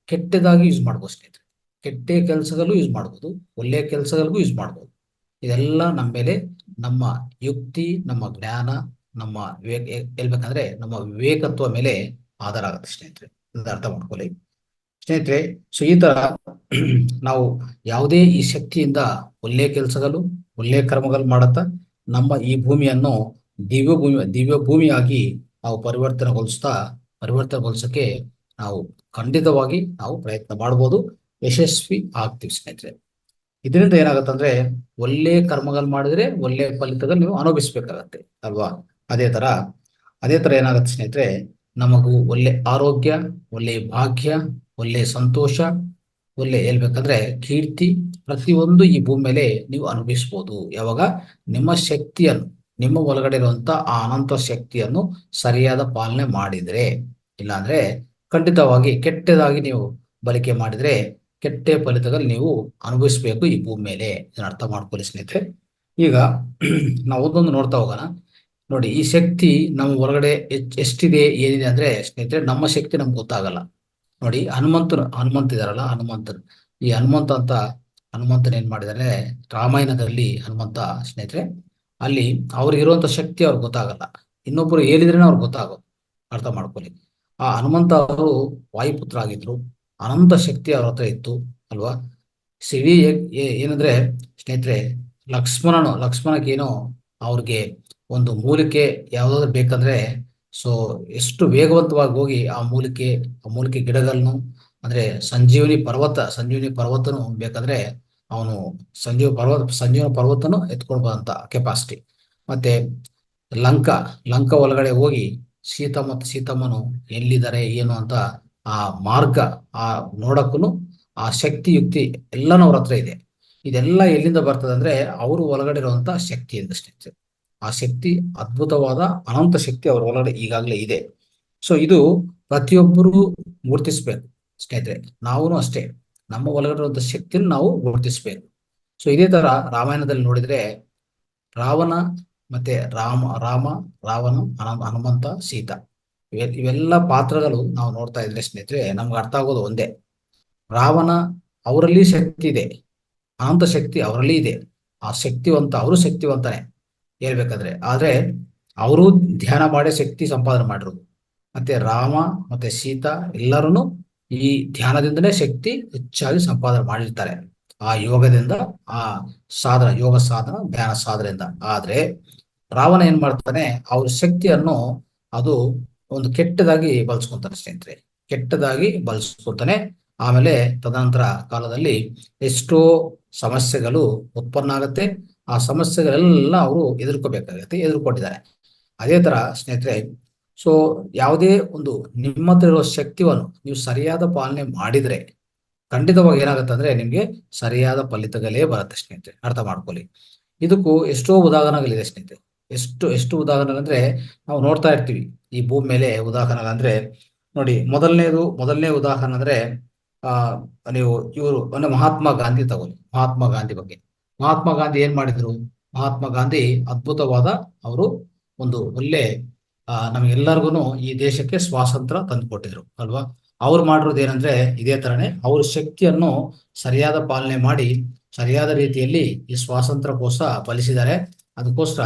ಕೆಟ್ಟದಾಗಿ ಯೂಸ್ ಮಾಡ್ಬೋದು. ಸ್ನೇಹಿತರೆ, ಕೆಟ್ಟ ಕೆಲಸಗಳು ಯೂಸ್ ಮಾಡ್ಬೋದು, ಒಳ್ಳೆಯ ಕೆಲಸಗಳಿಗೂ ಯೂಸ್ ಮಾಡ್ಬೋದು. ಇದೆಲ್ಲ ನಮ್ಮ ಮೇಲೆ, ನಮ್ಮ ಯುಕ್ತಿ, ನಮ್ಮ ಜ್ಞಾನ, ನಮ್ಮ ಹೇಳ್ಬೇಕಂದ್ರೆ ನಮ್ಮ ವಿವೇಕತ್ವ ಮೇಲೆ ಆಧಾರ ಆಗುತ್ತೆ. ಸ್ನೇಹಿತರೆ, ಅರ್ಥ ಮಾಡ್ಕೊಳ್ಳಿ. ಸ್ನೇಹಿತರೆ, ಸೊ ಈ ತರ ನಾವು ಯಾವುದೇ ಈ ಶಕ್ತಿಯಿಂದ ಒಳ್ಳೆಯ ಕೆಲಸಗಳು, ಒಳ್ಳೆಯ ಕರ್ಮಗಳು ಮಾಡುತ್ತಾ ನಮ್ಮ ಈ ಭೂಮಿಯನ್ನು ದಿವ್ಯ ಭೂಮಿಯಾಗಿ ನಾವು ಪರಿವರ್ತನೆಗೊಳಿಸಕ್ಕೆ ನಾವು ಖಂಡಿತವಾಗಿ ನಾವು ಪ್ರಯತ್ನ ಮಾಡ್ಬೋದು, ಯಶಸ್ವಿ ಆಗ್ತೀವಿ. ಸ್ನೇಹಿತರೆ, ಇದರಿಂದ ಏನಾಗುತ್ತಂದ್ರೆ ಒಳ್ಳೆ ಕರ್ಮಗಳು ಮಾಡಿದ್ರೆ ಒಳ್ಳೆ ಫಲಿತಗಳು ನೀವು ಅನುಭವಿಸ್ಬೇಕಾಗತ್ತೆ ಅಲ್ವಾ? ಅದೇ ತರ ಏನಾಗುತ್ತೆ ಸ್ನೇಹಿತರೆ, ನಮಗೂ ಒಳ್ಳೆ ಆರೋಗ್ಯ, ಒಳ್ಳೆ ಭಾಗ್ಯ, ಒಳ್ಳೆ ಸಂತೋಷ, ಒಳ್ಳೆ ಹೇಳ್ಬೇಕಂದ್ರೆ ಕೀರ್ತಿ, ಪ್ರತಿಯೊಂದು ಈ ಭೂಮಿ ಮೇಲೆ ನೀವು ಅನುಭವಿಸ್ಬೋದು. ಯಾವಾಗ ನಿಮ್ಮ ಶಕ್ತಿಯನ್ನು, ನಿಮ್ಮ ಒಳಗಡೆ ಇರುವಂತ ಆ ಅನಂತ ಶಕ್ತಿಯನ್ನು ಸರಿಯಾದ ಪಾಲನೆ ಮಾಡಿದ್ರೆ. ಇಲ್ಲಾಂದ್ರೆ ಖಂಡಿತವಾಗಿ ಕೆಟ್ಟದಾಗಿ ನೀವು ಬಳಕೆ ಮಾಡಿದ್ರೆ ಕೆಟ್ಟ ಫಲಿತಗಳು ನೀವು ಅನುಭವಿಸ್ಬೇಕು ಈ ಭೂಮಿ ಮೇಲೆ. ಇದನ್ನ ಅರ್ಥ ಮಾಡ್ಕೊಳ್ಳಿ ಸ್ನೇಹಿತರೆ. ಈಗ ನಾವು ಒಂದೊಂದು ನೋಡ್ತಾ ಹೋಗೋಣ. ನೋಡಿ, ಈ ಶಕ್ತಿ ನಮ್ಮ ಹೊರಗಡೆ ಎಷ್ಟಿದೆ, ಏನಿದೆ ಅಂದ್ರೆ ಸ್ನೇಹಿತರೆ, ನಮ್ಮ ಶಕ್ತಿ ನಮ್ಗೆ ಗೊತ್ತಾಗಲ್ಲ. ನೋಡಿ, ಹನುಮಂತ ಇದಾರಲ್ಲ, ಈ ಹನುಮಂತನ ಏನ್ ಮಾಡಿದಾರೆ, ರಾಮಾಯಣದಲ್ಲಿ ಹನುಮಂತ ಸ್ನೇಹಿತರೆ, ಅಲ್ಲಿ ಅವ್ರಿಗಿರುವಂತ ಶಕ್ತಿ ಅವ್ರಿಗೆ ಗೊತ್ತಾಗಲ್ಲ, ಇನ್ನೊಬ್ರು ಹೇಳಿದ್ರೇನೆ ಅವ್ರಿಗೆ ಗೊತ್ತಾಗೋದು. ಅರ್ಥ ಮಾಡ್ಕೊಳ್ಳಿ. ಆ ಹನುಮಂತ ಅವರು ವಾಯುಪುತ್ರ ಆಗಿದ್ರು, ಅನಂತ ಶಕ್ತಿ ಅವ್ರ ಹತ್ರ ಇತ್ತು ಅಲ್ವಾ? ಸಿಡಿ ಏನಂದ್ರೆ ಸ್ನೇಹಿತರೆ, ಲಕ್ಷ್ಮಣಕ್ಕೇನೋ ಅವ್ರಿಗೆ ಒಂದು ಮೂಲಿಕೆ ಯಾವ್ದಾದ್ರು ಬೇಕಂದ್ರೆ, ಸೊ ಎಷ್ಟು ವೇಗವಂತವಾಗಿ ಹೋಗಿ ಆ ಮೂಲಿಕೆ ಗಿಡಗಳನ್ನು, ಅಂದ್ರೆ ಸಂಜೀವನಿ ಪರ್ವತನು ಬೇಕಂದ್ರೆ ಅವನು ಸಂಜೀವನ ಪರ್ವತನು ಎತ್ಕೊಂಡು ಬರೋಂತ ಕೆಪಾಸಿಟಿ. ಮತ್ತೆ ಲಂಕಾ ಒಳಗಡೆ ಹೋಗಿ ಸೀತಮ್ಮನು ಎಲ್ಲಿದ್ದಾರೆ ಏನು ಅಂತ ಆ ಮಾರ್ಗ ನೋಡಕ್ಕೂ ಆ ಶಕ್ತಿ ಯುಕ್ತಿ ಎಲ್ಲನೂ ಅವ್ರ ಹತ್ರ ಇದೆ. ಇದೆಲ್ಲ ಎಲ್ಲಿಂದ ಬರ್ತದೆ ಅಂದ್ರೆ ಅವರು ಒಳಗಡೆ ಇರುವಂತ ಶಕ್ತಿಯಿಂದ. ಸ್ನೇಹಿತರೆ, ಆ ಶಕ್ತಿ ಅದ್ಭುತವಾದ ಅನಂತ ಶಕ್ತಿ ಅವ್ರ ಒಳಗಡೆ ಈಗಾಗಲೇ ಇದೆ. ಸೊ ಇದು ಪ್ರತಿಯೊಬ್ಬರು ಗುರುತಿಸ್ಬೇಕು ಸ್ನೇಹಿತರೆ. ನಾವು ಅಷ್ಟೇ ನಮ್ಮ ಒಳಗಡೆ ಇರುವಂತ ಶಕ್ತಿಯನ್ನು ನಾವು ಗುರುತಿಸ್ಬೇಕು. ಸೊ ಇದೇ ತರ ರಾಮಾಯಣದಲ್ಲಿ ನೋಡಿದ್ರೆ ರಾವಣ ಮತ್ತೆ ರಾವಣ, ಹನುಮಂತ, ಸೀತಾ, ಇವೆಲ್ಲ ಪಾತ್ರಗಳು ನಾವು ನೋಡ್ತಾ ಇದ್ರೆ ಸ್ನೇಹಿತರೆ, ನಮ್ಗೆ ಅರ್ಥ ಆಗೋದು ಒಂದೇ. ರಾವಣ ಅವರಲ್ಲಿ ಶಕ್ತಿ ಇದೆ, ಅನಂತ ಶಕ್ತಿ ಅವರಲ್ಲಿ ಇದೆ, ಅವರು ಶಕ್ತಿವಂತನೇ ಹೇಳ್ಬೇಕಾದ್ರೆ. ಆದ್ರೆ ಅವರು ಧ್ಯಾನ ಮಾಡಿ ಶಕ್ತಿ ಸಂಪಾದನೆ ಮಾಡಿರೋದು. ಮತ್ತೆ ರಾಮ ಮತ್ತೆ ಸೀತಾ ಎಲ್ಲರೂ ಈ ಧ್ಯಾನದಿಂದಲೇ ಶಕ್ತಿ ಹೆಚ್ಚಾಗಿ ಸಂಪಾದನೆ ಮಾಡಿರ್ತಾರೆ, ಆ ಯೋಗದಿಂದ, ಆ ಯೋಗ ಸಾಧನ, ಧ್ಯಾನ ಸಾಧನೆಯಿಂದ. ಆದ್ರೆ ರಾವಣ ಏನ್ ಮಾಡ್ತಾನೆ, ಅವ್ರ ಶಕ್ತಿಯನ್ನು ಅದು ಒಂದು ಕೆಟ್ಟದಾಗಿ ಬಳಸ್ಕೊಂತಾನೆ ಸ್ನೇಹಿತರೆ, ಬಳಸ್ಕೊತಾನೆ. ಆಮೇಲೆ ತದನಂತರ ಕಾಲದಲ್ಲಿ ಎಷ್ಟೋ ಸಮಸ್ಯೆಗಳು ಉತ್ಪನ್ನ ಆಗುತ್ತೆ. ಆ ಸಮಸ್ಯೆಗಳೆಲ್ಲ ಅವರು ಎದುರ್ಕೊಟ್ಟಿದ್ದಾರೆ. ಅದೇ ತರ ಸ್ನೇಹಿತರೆ, ಸೊ ಯಾವುದೇ ಒಂದು ನಿಮ್ಮ ಹತ್ರ ಇರೋ ಶಕ್ತಿಯನ್ನು ನೀವು ಸರಿಯಾದ ಪಾಲನೆ ಮಾಡಿದ್ರೆ ಖಂಡಿತವಾಗಿ ಏನಾಗುತ್ತೆ ಅಂದ್ರೆ ನಿಮ್ಗೆ ಸರಿಯಾದ ಫಲಿತಗಳೇ ಬರುತ್ತೆ ಸ್ನೇಹಿತರೆ, ಅರ್ಥ ಮಾಡ್ಕೊಳ್ಳಿ. ಇದಕ್ಕೂ ಎಷ್ಟೋ ಉದಾಹರಣೆಗಳಿದೆ ಸ್ನೇಹಿತರೆ. ಎಷ್ಟು ಉದಾಹರಣೆಗಳಂದ್ರೆ ನಾವು ನೋಡ್ತಾ ಇರ್ತೀವಿ ಈ ಭೂಮಿ ಮೇಲೆ ಉದಾಹರಣೆಗಳಂದ್ರೆ. ನೋಡಿ, ಮೊದಲನೇ ಉದಾಹರಣೆ ಅಂದ್ರೆ ಆ ನೀವು ಇವರು ಅಂದ್ರೆ ಮಹಾತ್ಮ ಗಾಂಧಿ ತಗೊಳ್ಳಿ. ಮಹಾತ್ಮ ಗಾಂಧಿ ಬಗ್ಗೆ, ಮಹಾತ್ಮ ಗಾಂಧಿ ಏನ್ ಮಾಡಿದ್ರು? ಮಹಾತ್ಮ ಗಾಂಧಿ ಅದ್ಭುತವಾದ ಅವರು ಒಂದು ಒಳ್ಳೆ ನಮಗೆಲ್ಲರಿಗೂ ಈ ದೇಶಕ್ಕೆ ಸ್ವಾತಂತ್ರ್ಯ ತಂದುಕೊಟ್ಟಿದ್ರು ಅಲ್ವಾ. ಅವ್ರು ಮಾಡಿರೋದು ಏನಂದ್ರೆ ಇದೇ ತರನೇ ಅವ್ರ ಶಕ್ತಿಯನ್ನು ಸರಿಯಾದ ಪಾಲನೆ ಮಾಡಿ ಸರಿಯಾದ ರೀತಿಯಲ್ಲಿ ಈ ಸ್ವಾತಂತ್ರ್ಯಕ್ಕೋಸ್ಕರ ಫಲಿಸಿದ್ದಾರೆ. ಅದಕ್ಕೋಸ್ಕರ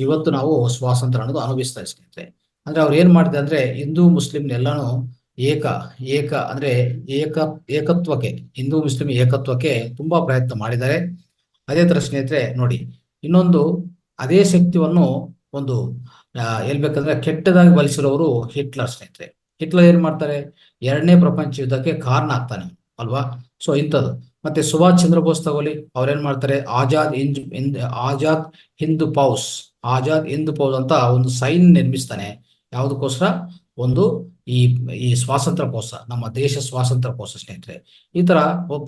ಇವತ್ತು ನಾವು ಸ್ವಾತಂತ್ರ್ಯ ಅನ್ನೋದು ಅನುಭವಿಸ್ತಾ ಇದ್ದೀವಿ ಸ್ನೇಹಿತರೆ. ಅಂದ್ರೆ ಅವ್ರು ಏನ್ ಮಾಡಿದೆ ಅಂದ್ರೆ ಹಿಂದೂ ಮುಸ್ಲಿಂ ಎಲ್ಲಾನು ಏಕ ಏಕ ಅಂದ್ರೆ ಏಕತ್ವಕ್ಕೆ, ಹಿಂದೂ ಮುಸ್ಲಿಂ ಏಕತ್ವಕ್ಕೆ ತುಂಬಾ ಪ್ರಯತ್ನ ಮಾಡಿದ್ದಾರೆ. ಅದೇ ತರ ಸ್ನೇಹಿತರೆ ನೋಡಿ, ಇನ್ನೊಂದು ಅದೇ ಶಕ್ತಿಯನ್ನು ಒಂದು ಹೇಳ್ಬೇಕಂದ್ರೆ ಕೆಟ್ಟದಾಗಿ ಬಳಸಿರೋರು ಹಿಟ್ಲರ್ ಸ್ನೇಹಿತರೆ. ಹಿಟ್ಲರ್ ಏನ್ ಮಾಡ್ತಾರೆ? 2ನೇ ಪ್ರಪಂಚ ಯುದ್ಧಕ್ಕೆ ಕಾರಣ ಆಗ್ತಾನೆ ಅಲ್ವಾ. ಸೊ ಇಂಥದ್ದು. ಮತ್ತೆ ಸುಭಾಷ್ ಚಂದ್ರ ಬೋಸ್ ತಗೊಳ್ಳಿ, ಅವ್ರೇನ್ ಮಾಡ್ತಾರೆ? ಆಜಾದ್ ಹಿಂದ್ ಪೌಸ್ ಅಂತ ಒಂದು ಸೈನ್ ನಿರ್ಮಿಸ್ತಾನೆ. ಯಾವುದಕ್ಕೋಸ್ಕರ? ಒಂದು ಈ ಈ ಸ್ವಾತಂತ್ರ್ಯಕ್ಕೋಸ್ಕರ, ನಮ್ಮ ದೇಶ ಸ್ವಾತಂತ್ರ್ಯಕ್ಕೋಸ್ಕರ ಸ್ನೇಹಿತರೆ. ಈ ತರ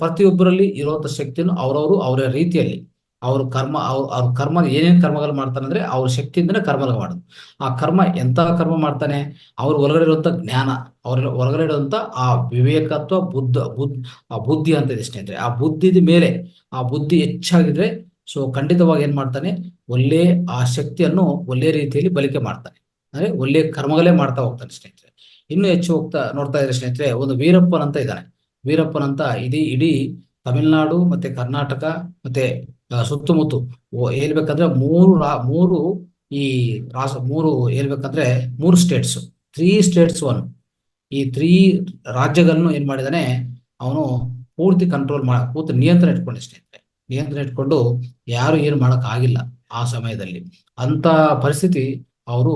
ಪ್ರತಿಯೊಬ್ಬರಲ್ಲಿ ಇರುವಂತ ಶಕ್ತಿಯನ್ನು ಅವರ ರೀತಿಯಲ್ಲಿ ಅವ್ರ ಕರ್ಮ ಏನೇನ್ ಕರ್ಮಗಳು ಮಾಡ್ತಾನೆ ಅಂದ್ರೆ ಅವ್ರ ಶಕ್ತಿಯಿಂದನೇ ಕರ್ಮಗಳು ಮಾಡೋದು. ಆ ಕರ್ಮ ಎಂತ ಕರ್ಮ ಮಾಡ್ತಾನೆ? ಅವ್ರ ಒಳಗಡೆ ಇರುವಂತ ಜ್ಞಾನ, ಅವ್ರ ಒಳಗಡೆ ಇರುವಂತ ಆ ವಿವೇಕತ್ವ, ಆ ಬುದ್ಧಿ ಅಂತ ಇದೆ ಸ್ನೇಹಿತರೆ. ಆ ಬುದ್ಧಿದ ಮೇಲೆ ಆ ಬುದ್ಧಿ ಹೆಚ್ಚಾಗಿದ್ರೆ ಸೊ ಖಂಡಿತವಾಗಿ ಏನ್ ಮಾಡ್ತಾನೆ? ಒಳ್ಳೆ ಆ ಶಕ್ತಿಯನ್ನು ಒಳ್ಳೆ ರೀತಿಯಲ್ಲಿ ಬಳಕೆ ಮಾಡ್ತಾನೆ. ಅಂದ್ರೆ ಒಳ್ಳೆ ಕರ್ಮಗಳೇ ಮಾಡ್ತಾ ಹೋಗ್ತಾನೆ ಸ್ನೇಹಿತರೆ. ಇನ್ನು ಹೆಚ್ಚು ನೋಡ್ತಾ ಇದ್ರೆ ಸ್ನೇಹಿತರೆ, ಒಂದು ವೀರಪ್ಪನ್ ಅಂತ ಇದ್ದಾನೆ. ವೀರಪ್ಪನ್ ಅಂತ ಇಡೀ ತಮಿಳುನಾಡು ಮತ್ತೆ ಕರ್ನಾಟಕ ಮತ್ತೆ ಸುತ್ತಮುತ್ತ ಹೇಳ್ಬೇಕಂದ್ರೆ ಮೂರು ಈ ಮೂರು ಹೇಳ್ಬೇಕಂದ್ರೆ 3 ಸ್ಟೇಟ್ಸ್, 3 ಸ್ಟೇಟ್ಸ್ ಈ 3 ರಾಜ್ಯಗಳನ್ನು ಏನ್ ಮಾಡಿದಾನೆ ಅವನು ಪೂರ್ತಿ ಪೂರ್ತಿ ನಿಯಂತ್ರಣ ಇಟ್ಕೊಂಡೆ ಸ್ನೇಹಿತರೆ. ನಿಯಂತ್ರಣ ಇಟ್ಕೊಂಡು ಯಾರು ಏನು ಮಾಡಕ್ ಆಗಿಲ್ಲ ಆ ಸಮಯದಲ್ಲಿ. ಅಂತ ಪರಿಸ್ಥಿತಿ ಅವರು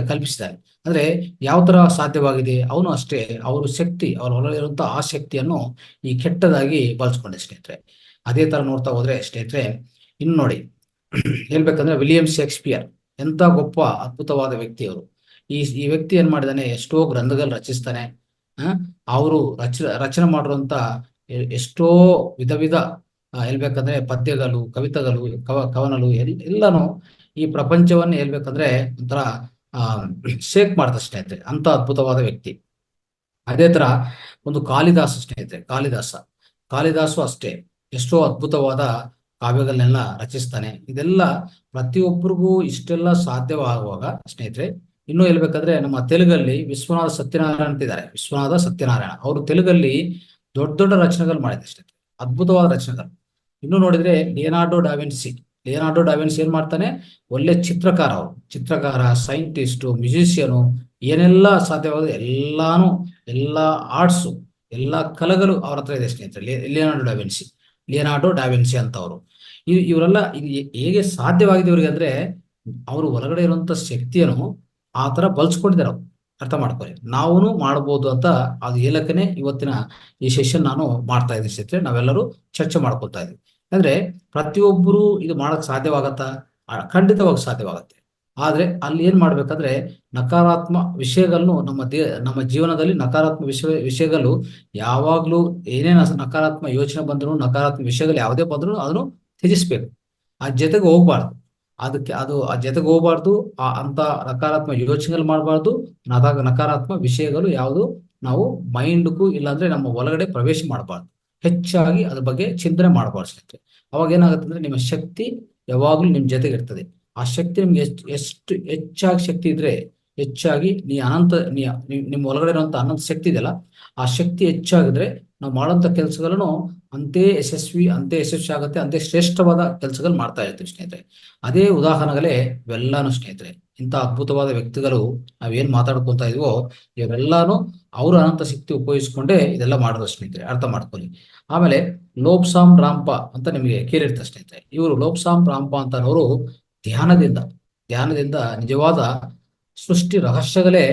ಕಲ್ಪಿಸಿದ್ದಾರೆ. ಅಂದ್ರೆ ಯಾವ ತರ ಸಾಧ್ಯವಾಗಿದೆ? ಅವನು ಅಷ್ಟೇ ಅವ್ರ ಶಕ್ತಿ, ಅವ್ರ ಒಳಗಿರುವಂತಹ ಆ ಶಕ್ತಿಯನ್ನು ಈ ಕೆಟ್ಟದಾಗಿ ಬಳಸ್ಕೊಂಡೆ ಸ್ನೇಹಿತರೆ. ಅದೇ ತರ ನೋಡ್ತಾ ಹೋದ್ರೆ ಸ್ನೇಹಿತರೆ, ಇನ್ನು ನೋಡಿ ಹೇಳ್ಬೇಕಂದ್ರೆ ವಿಲಿಯಂ ಶೇಕ್ಸ್ಪಿಯರ್ ಎಂತ ಗೊಪ್ಪ ಅದ್ಭುತವಾದ ವ್ಯಕ್ತಿ ಅವರು. ಈ ವ್ಯಕ್ತಿ ಏನ್ ಮಾಡಿದಾನೆ? ಎಷ್ಟೋ ಗ್ರಂಥಗಳು ರಚಿಸ್ತಾನೆ. ಅವರು ರಚನೆ ಮಾಡಿರುವಂತ ಎಷ್ಟೋ ವಿಧ ಹೇಳ್ಬೇಕಂದ್ರೆ ಪದ್ಯಗಳು, ಕವಿತೆಗಳು, ಕವನಗಳು ಎಲ್ಲಾನು ಈ ಪ್ರಪಂಚವನ್ನ ಹೇಳ್ಬೇಕಂದ್ರೆ ಒಂಥರ ಶೇಕ್ ಮಾಡ್ತಾ ಸ್ನೇಹಿತರೆ. ಅಂತ ಅದ್ಭುತವಾದ ವ್ಯಕ್ತಿ. ಅದೇ ತರ ಒಂದು ಕಾಳಿದಾಸ ಸ್ನೇಹಿತರೆ. ಕಾಳಿದಾಸು ಅಷ್ಟೇ ಎಷ್ಟೋ ಅದ್ಭುತವಾದ ಕಾವ್ಯಗಳನ್ನೆಲ್ಲ ರಚಿಸ್ತಾನೆ. ಇದೆಲ್ಲ ಪ್ರತಿಯೊಬ್ಬರಿಗೂ ಇಷ್ಟೆಲ್ಲ ಸಾಧ್ಯವಾಗುವಾಗ ಸ್ನೇಹಿತರೆ, ಇನ್ನು ಹೇಳ್ಬೇಕಂದ್ರೆ ನಮ್ಮ ತೆಲುಗಲ್ಲಿ ವಿಶ್ವನಾಥ ಸತ್ಯನಾರಾಯಣ ಅಂತಿದ್ದಾರೆ. ವಿಶ್ವನಾಥ ಸತ್ಯನಾರಾಯಣ ಅವರು ತೆಲುಗಲ್ಲಿ ದೊಡ್ಡ ರಚನೆಗಳು ಮಾಡಿದ್ದಾರೆ ಸ್ನೇಹಿತರೆ, ಅದ್ಭುತವಾದ ರಚನೆಗಳು. ಇನ್ನು ನೋಡಿದ್ರೆ ಲಿಯನಾರ್ಡೋ ಡಾವಿನ್ಸಿ ಏನ್ ಮಾಡ್ತಾನೆ? ಒಳ್ಳೆ ಚಿತ್ರಕಾರ. ಅವರು ಚಿತ್ರಕಾರ, ಸೈಂಟಿಸ್ಟು, ಮ್ಯೂಸಿಷಿಯನು, ಏನೆಲ್ಲ ಸಾಧ್ಯವಾದ ಎಲ್ಲ ಆರ್ಟ್ಸು, ಎಲ್ಲ ಕಲೆಗಳು ಅವ್ರ ಹತ್ರ ಇದೆ ಸ್ನೇಹಿತರೆ. ಲಿಯನಾರ್ಡೋ ಡಾವಿನ್ಸಿ ಅಂತ ಅವರು. ಇವರೆಲ್ಲ ಹೇಗೆ ಸಾಧ್ಯವಾಗಿದೆ ಇವರಿಗೆ ಅಂದ್ರೆ ಅವರು ಹೊರಗಡೆ ಇರುವಂತ ಶಕ್ತಿಯನ್ನು ಆ ತರ ಬಳಸ್ಕೊಂಡಿದ್ದಾರೆ ಅವ್ರು. ಅರ್ಥ ಮಾಡ್ಕೊಳ್ಳಿ, ನಾವು ಮಾಡ್ಬೋದು ಅಂತ ಅದು ಹೇಳಕ್ಕನೆ ಇವತ್ತಿನ ಈ ಸೆಷನ್ ನಾನು ಮಾಡ್ತಾ ಇದ್ದೀನಿ ಸ್ನೇಹಿತರೆ. ನಾವೆಲ್ಲರೂ ಚರ್ಚೆ ಮಾಡ್ಕೊತಾ ಇದ್ವಿ. ಅಂದ್ರೆ ಪ್ರತಿಯೊಬ್ಬರು ಇದು ಮಾಡಕ್ ಸಾಧ್ಯವಾಗತ್ತಾ? ಖಂಡಿತವಾಗಿ ಸಾಧ್ಯವಾಗತ್ತೆ. ಆದ್ರೆ ಅಲ್ಲಿ ಏನ್ ಮಾಡ್ಬೇಕಂದ್ರೆ ನಕಾರಾತ್ಮಕ ವಿಷಯಗಳನ್ನು ನಮ್ಮ ಜೀವನದಲ್ಲಿ ನಕಾರಾತ್ಮಕ ವಿಷಯಗಳು ಯಾವಾಗ್ಲೂ ಏನೇನು ನಕಾರಾತ್ಮಕ ಯೋಚನೆ ಬಂದ್ರು, ನಕಾರಾತ್ಮಕ ವಿಷಯಗಳು ಯಾವುದೇ ಬಂದ್ರು ಅದನ್ನು ತ್ಯಜಿಸ್ಬೇಕು. ಆ ಜೊತೆಗೆ ಹೋಗ್ಬಾರ್ದು. ಆ ಜೊತೆಗೆ ಹೋಗ್ಬಾರ್ದು. ಅಂತ ನಕಾರಾತ್ಮಕ ಯೋಚನೆಗಳು ಮಾಡಬಾರ್ದು. ನಕಾರಾತ್ಮಕ ವಿಷಯಗಳು ಯಾವುದು ನಾವು ಮೈಂಡ್ಗೂ ಇಲ್ಲಾಂದ್ರೆ ನಮ್ಮ ಒಳಗಡೆ ಪ್ರವೇಶ ಮಾಡಬಾರ್ದು. ಹೆಚ್ಚಾಗಿ ಅದ್ರ ಬಗ್ಗೆ ಚಿಂತನೆ ಮಾಡಬಾರ್ದು ಸ್ನೇಹಿತರೆ. ಅವಾಗ ಏನಾಗುತ್ತೆ ಅಂದ್ರೆ ನಿಮ್ಮ ಶಕ್ತಿ ಯಾವಾಗ್ಲೂ ನಿಮ್ ಜೊತೆಗೆ ಇರ್ತದೆ. ಆ ಶಕ್ತಿ ನಿಮ್ಗೆ ಎಷ್ಟು ಹೆಚ್ಚಾಗಿ ಶಕ್ತಿ ಇದ್ರೆ ಹೆಚ್ಚಾಗಿ ನಿಮ್ಮ ಒಳಗಡೆ ಇರುವಂತ ಅನಂತ ಶಕ್ತಿ ಇದೆಯಲ್ಲ, ಆ ಶಕ್ತಿ ಹೆಚ್ಚಾಗಿದ್ರೆ ನಾವು ಮಾಡುವಂತ ಕೆಲಸಗಳನ್ನು ಅಂತೆ ಯಶಸ್ವಿ ಆಗುತ್ತೆ, ಅಂತೆ ಶ್ರೇಷ್ಠವಾದ ಕೆಲಸಗಳು ಮಾಡ್ತಾ ಇರ್ತೀವಿ ಸ್ನೇಹಿತರೆ. ಅದೇ ಉದಾಹರಣೆಗಳೇ ಇವೆಲ್ಲಾನು ಸ್ನೇಹಿತರೆ. ಇಂಥ ಅದ್ಭುತವಾದ ವ್ಯಕ್ತಿಗಳು ನಾವೇನ್ ಮಾತಾಡ್ಕೊಂತ ಇದೀವೋ ಇವೆಲ್ಲಾನು ಅವರು ಅನಂತ ಶಕ್ತಿ ಉಪಯೋಗಿಸ್ಕೊಂಡೇ ಇದೆಲ್ಲ ಮಾಡೋದು ಸ್ನೇಹಿತರೆ, ಅರ್ಥ ಮಾಡ್ಕೊಳ್ಳಿ. ಆಮೇಲೆ ಲೋಬ್ಸಾಮ್ ರಾಂಪ ಅಂತ ನಿಮಗೆ ಕೇಳಿರ್ತಾರೆ ಸ್ನೇಹಿತರೆ. ಇವರು ಲೋಬ್ಸಾಮ್ ರಾಂಪ ಅಂತನವರು ಧ್ಯಾನದಿಂದ ನಿಜವಾದ ಸೃಷ್ಟಿ ರಹಸ್ಯಗಳೇ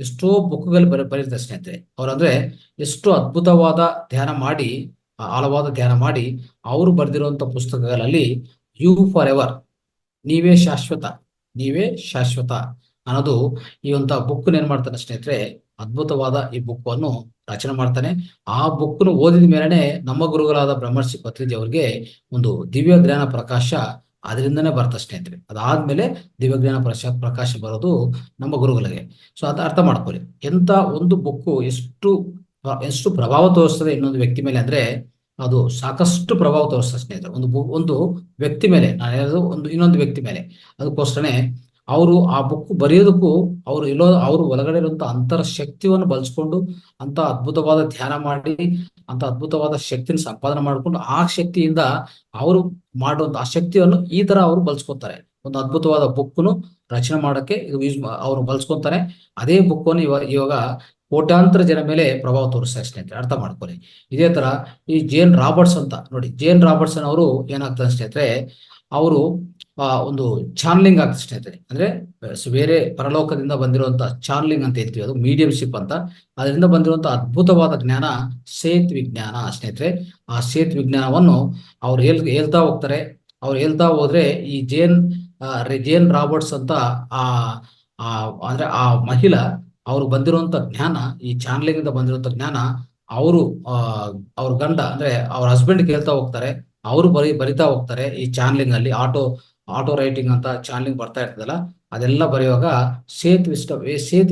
ಎಷ್ಟೋ ಬುಕ್ಗಳು ಬರೀತಾರೆ ಸ್ನೇಹಿತರೆ. ಅವ್ರಂದ್ರೆ ಎಷ್ಟು ಅದ್ಭುತವಾದ ಆಳವಾದ ಧ್ಯಾನ ಮಾಡಿ ಅವರು ಬರೆದಿರುವಂತ ಪುಸ್ತಕಗಳಲ್ಲಿ ಯು ಫಾರ್ ಎವರ್, ನೀವೇ ಶಾಶ್ವತ ಅನ್ನೋದು ಈ ಒಂದು ಬುಕ್ ಏನ್ ಮಾಡ್ತಾನೆ ಸ್ನೇಹಿತರೆ, ಅದ್ಭುತವಾದ ಈ ಬುಕ್ ಅನ್ನು ರಚನೆ ಮಾಡ್ತಾನೆ. ಆ ಬುಕ್ ಓದಿದ ಮೇಲೆನೆ ನಮ್ಮ ಗುರುಗಳಾದ ಬ್ರಹ್ಮರ್ಷಿ ಪತ್ರಿಜಿ ಅವರಿಗೆ ಒಂದು ದಿವ್ಯ ಜ್ಞಾನ ಪ್ರಕಾಶ ಅದರಿಂದನೇ ಬರ್ತಾ ಸ್ನೇಹಿತರೆ. ಅದಾದ್ಮೇಲೆ ದಿವ್ಯ ಜ್ಞಾನ ಪ್ರಕಾಶ ಬರೋದು ನಮ್ಮ ಗುರುಗಳಿಗೆ. ಸೊ ಅದು ಅರ್ಥ ಮಾಡ್ಕೊಳ್ಳಿ, ಎಂತ ಒಂದು ಬುಕ್ ಎಷ್ಟು ಪ್ರಭಾವ ತೋರಿಸ್ತದೆ ಇನ್ನೊಂದು ವ್ಯಕ್ತಿ ಮೇಲೆ ಅಂದ್ರೆ ಅದು ಸಾಕಷ್ಟು ಪ್ರಭಾವ ತೋರಿಸ್ತದೆ ಸ್ನೇಹಿತರೆ. ಒಂದು ವ್ಯಕ್ತಿ ಮೇಲೆ, ನಾನು ಹೇಳೋದು ಇನ್ನೊಂದು ವ್ಯಕ್ತಿ ಮೇಲೆ. ಅದಕ್ಕೋಸ್ಕರನೇ ಅವರು ಆ ಬುಕ್ ಬರೆಯೋದಕ್ಕೂ ಅವರು ಒಳಗಡೆ ಇರುವಂತ ಅಂತರ ಶಕ್ತಿಯನ್ನು ಬಳಸ್ಕೊಂಡು ಅಂತ ಅದ್ಭುತವಾದ ಧ್ಯಾನ ಮಾಡಿ ಅಂತ ಅದ್ಭುತವಾದ ಶಕ್ತಿನ ಸಂಪಾದನೆ ಮಾಡಿಕೊಂಡು ಆ ಶಕ್ತಿಯಿಂದ ಅವರು ಮಾಡುವಂತ ಆ ಶಕ್ತಿಯನ್ನು ಈ ತರ ಅವರು ಬಳಸ್ಕೊತಾರೆ. ಒಂದು ಅದ್ಭುತವಾದ ಬುಕ್ನು ರಚನೆ ಮಾಡಕ್ಕೆ ಅವರು ಬಳಸ್ಕೊಂತಾರೆ. ಅದೇ ಬುಕ್ಕನ್ನು ಇವಾಗ ಕೋಟ್ಯಾಂತರ ಜನ ಮೇಲೆ ಪ್ರಭಾವ ತೋರಿಸ್ತಾರೆ ಸ್ನೇಹಿತರೆ, ಅರ್ಥ ಮಾಡ್ಕೊಳ್ಳಿ. ಇದೇ ತರ ಈ ಜೇನ್ ರಾಬರ್ಟ್ಸ್ ಅಂತ ನೋಡಿ, ಜೇನ್ ರಾಬರ್ಟ್ಸನ್ ಅವರು ಏನಾಗ್ತಾರೆ ಸ್ನೇಹಿತರೆ, ಅವರು ಒಂದು ಚಾನಲಿಂಗ್ ಆಗ್ತದೆ ಸ್ನೇಹಿತರೆ. ಅಂದ್ರೆ ಬೇರೆ ಪರಲೋಕದಿಂದ ಬಂದಿರುವಂತ ಚಾನಲಿಂಗ್ ಅಂತ ಹೇಳ್ತೀವಿ, ಅದು ಮೀಡಿಯಂಶಿಪ್ ಅಂತ. ಅದರಿಂದ ಬಂದಿರುವಂತ ಅದ್ಭುತವಾದ ಜ್ಞಾನ ಸೇತ್ ವಿಜ್ಞಾನ ಸ್ನೇಹಿತರೆ. ಆ ಸೇತ್ ವಿಜ್ಞಾನವನ್ನು ಅವ್ರು ಹೇಳ್ತಾ ಹೋಗ್ತಾರೆ. ಅವ್ರು ಹೇಳ್ತಾ ಹೋದ್ರೆ ಈ ಜೇನ್ ರಾಬರ್ಟ್ಸ್ ಅಂತ ಆ ಅಂದ್ರೆ ಆ ಮಹಿಳಾ ಅವ್ರು ಬಂದಿರುವಂತ ಜ್ಞಾನ, ಈ ಚಾನಲಿಂಗ್ ಇಂದ ಬಂದಿರುವಂತ ಜ್ಞಾನ ಅವರು ಅವ್ರ ಗಂಡ ಅಂದ್ರೆ ಅವ್ರ ಹಸ್ಬೆಂಡ್ ಕೇಳ್ತಾ ಹೋಗ್ತಾರೆ. ಅವರು ಬರಿತಾ ಹೋಗ್ತಾರೆ ಈ ಚಾನಲಿಂಗ್ ಅಲ್ಲಿ. ಆಟೋ ರೈಟಿಂಗ್ ಅಂತ ಚಾನಲಿಂಗ್ ಬರ್ತಾ ಇರ್ತದಲ್ಲ, ಅದೆಲ್ಲ ಬರೆಯುವಾಗ ಸೇತ್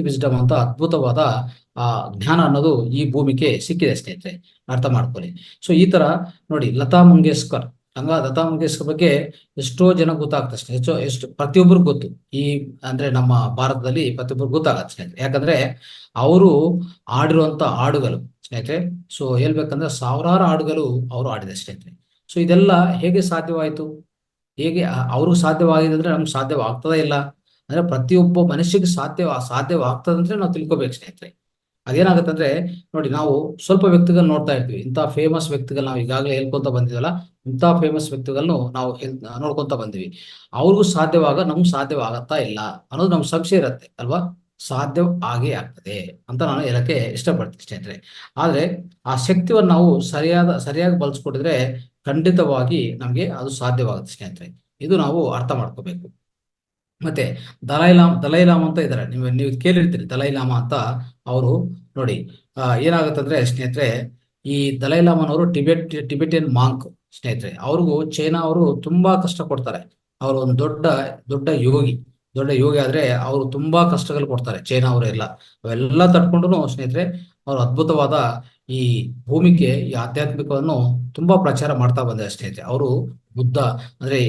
ವಿಸ್ಡಮ್ ಅಂತ ಅದ್ಭುತವಾದ ಜ್ಞಾನ ಅನ್ನೋದು ಈ ಭೂಮಿಗೆ ಸಿಕ್ಕಿದೆ ಸ್ನೇಹಿತರೆ, ಅರ್ಥ ಮಾಡ್ಕೊಳ್ಳಿ. ಸೊ ಈ ತರ ನೋಡಿ, ಲತಾ ಮಂಗೇಶ್ಕರ್ ಬಗ್ಗೆ ಎಷ್ಟೋ ಜನ ಗೊತ್ತಾಗ್ತದೆ ಸ್ನೇಹಿತರೆ. ಎಷ್ಟು ಪ್ರತಿಯೊಬ್ಬರಿಗೂ ಗೊತ್ತು. ಈ ಅಂದ್ರೆ ನಮ್ಮ ಭಾರತದಲ್ಲಿ ಪ್ರತಿಯೊಬ್ಬರು ಗೊತ್ತಾಗತ್ತೆ ಸ್ನೇಹಿತರೆ. ಯಾಕಂದ್ರೆ ಅವರು ಆಡಿರುವಂತ ಹಾಡುಗಳು ಸ್ನೇಹಿತರೆ, ಸೊ ಹೇಳ್ಬೇಕಂದ್ರೆ ಸಾವಿರಾರು ಹಾಡುಗಳು ಅವರು ಆಡಿದೆ ಸ್ನೇಹಿತರೆ. ಸೊ ಇದೆಲ್ಲ ಹೇಗೆ ಸಾಧ್ಯವಾಯಿತು? ಹೇಗೆ ಅವ್ರಿಗೆ ಸಾಧ್ಯವಾಗಿದೆ ಅಂದ್ರೆ ನಮ್ಗೆ ಸಾಧ್ಯವಾಗ್ತದೇ ಇಲ್ಲ ಅಂದ್ರೆ ಪ್ರತಿಯೊಬ್ಬ ಮನುಷ್ಯಗೆ ಸಾಧ್ಯವಾಗ್ತದಂದ್ರೆ ನಾವು ತಿಳ್ಕೊಬೇಕು ಸ್ನೇಹಿತರೆ. ಅದೇನಾಗುತ್ತೆ ಅಂದ್ರೆ ನೋಡಿ, ನಾವು ಸ್ವಲ್ಪ ವ್ಯಕ್ತಿಗಳು ನೋಡ್ತಾ ಇರ್ತೀವಿ, ಇಂಥ ಫೇಮಸ್ ವ್ಯಕ್ತಿಗಳು ನಾವು ಈಗಾಗಲೇ ಹೇಳ್ಕೊಂತ ಬಂದಿವಲ್ಲ, ಇಂಥ ಫೇಮಸ್ ವ್ಯಕ್ತಿಗಳನ್ನು ನಾವು ನೋಡ್ಕೊಂತ ಬಂದಿವಿ. ಅವ್ರಿಗೂ ನಮ್ಗೆ ಸಾಧ್ಯವಾಗತ್ತಾ ಇಲ್ಲ ಅನ್ನೋದು ನಮ್ಗೆ ಸಂಶಯ ಇರುತ್ತೆ ಅಲ್ವಾ? ಸಾಧ್ಯ ಆಗೇ ಆಗ್ತದೆ ಅಂತ ನಾನು ಹೇಳಕ್ಕೆ ಇಷ್ಟಪಡ್ತೀನಿ ಸ್ನೇಹಿತರೆ. ಆದ್ರೆ ಆ ಶಕ್ತಿಯನ್ನು ನಾವು ಸರಿಯಾಗಿ ಬಳಸ್ಕೊಟ್ಟಿದ್ರೆ ಖಂಡಿತವಾಗಿ ನಮ್ಗೆ ಅದು ಸಾಧ್ಯವಾಗುತ್ತೆ ಸ್ನೇಹಿತರೆ. ಇದು ನಾವು ಅರ್ಥ ಮಾಡ್ಕೋಬೇಕು. ಮತ್ತೆ ದಲೈಲಾಮ ಅಂತ ಇದ್ದಾರೆ, ನೀವು ಕೇಳಿರ್ತೀರಿ ದಲೈಲಾಮ ಅಂತ. ಅವರು ನೋಡಿ ಏನಾಗುತ್ತಂದ್ರೆ ಸ್ನೇಹಿತರೆ, ಈ ದಲೈಲಾಮನವರು ಟಿಬೆಟಿಯನ್ ಮಾಂಕ್ ಸ್ನೇಹಿತರೆ. ಅವ್ರಿಗೂ ಚೈನಾ ಅವರು ತುಂಬಾ ಕಷ್ಟ ಕೊಡ್ತಾರೆ. ಅವರು ಒಂದು ದೊಡ್ಡ ಯೋಗಿ ಆದ್ರೆ ಅವರು ತುಂಬಾ ಕಷ್ಟಗಳು ಕೊಡ್ತಾರೆ ಚೈನಾ ಅವರೆಲ್ಲ. ಅವೆಲ್ಲ ತಟ್ಕೊಂಡು ಸ್ನೇಹಿತರೆ ಅವರು ಅದ್ಭುತವಾದ ಈ ಭೂಮಿಗೆ ಈ ಆಧ್ಯಾತ್ಮಿಕವನ್ನು ತುಂಬಾ ಪ್ರಚಾರ ಮಾಡ್ತಾ ಬಂದ ಸ್ನೇಹಿತರೆ. ಅವರು ಬುದ್ಧ ಅಂದ್ರೆ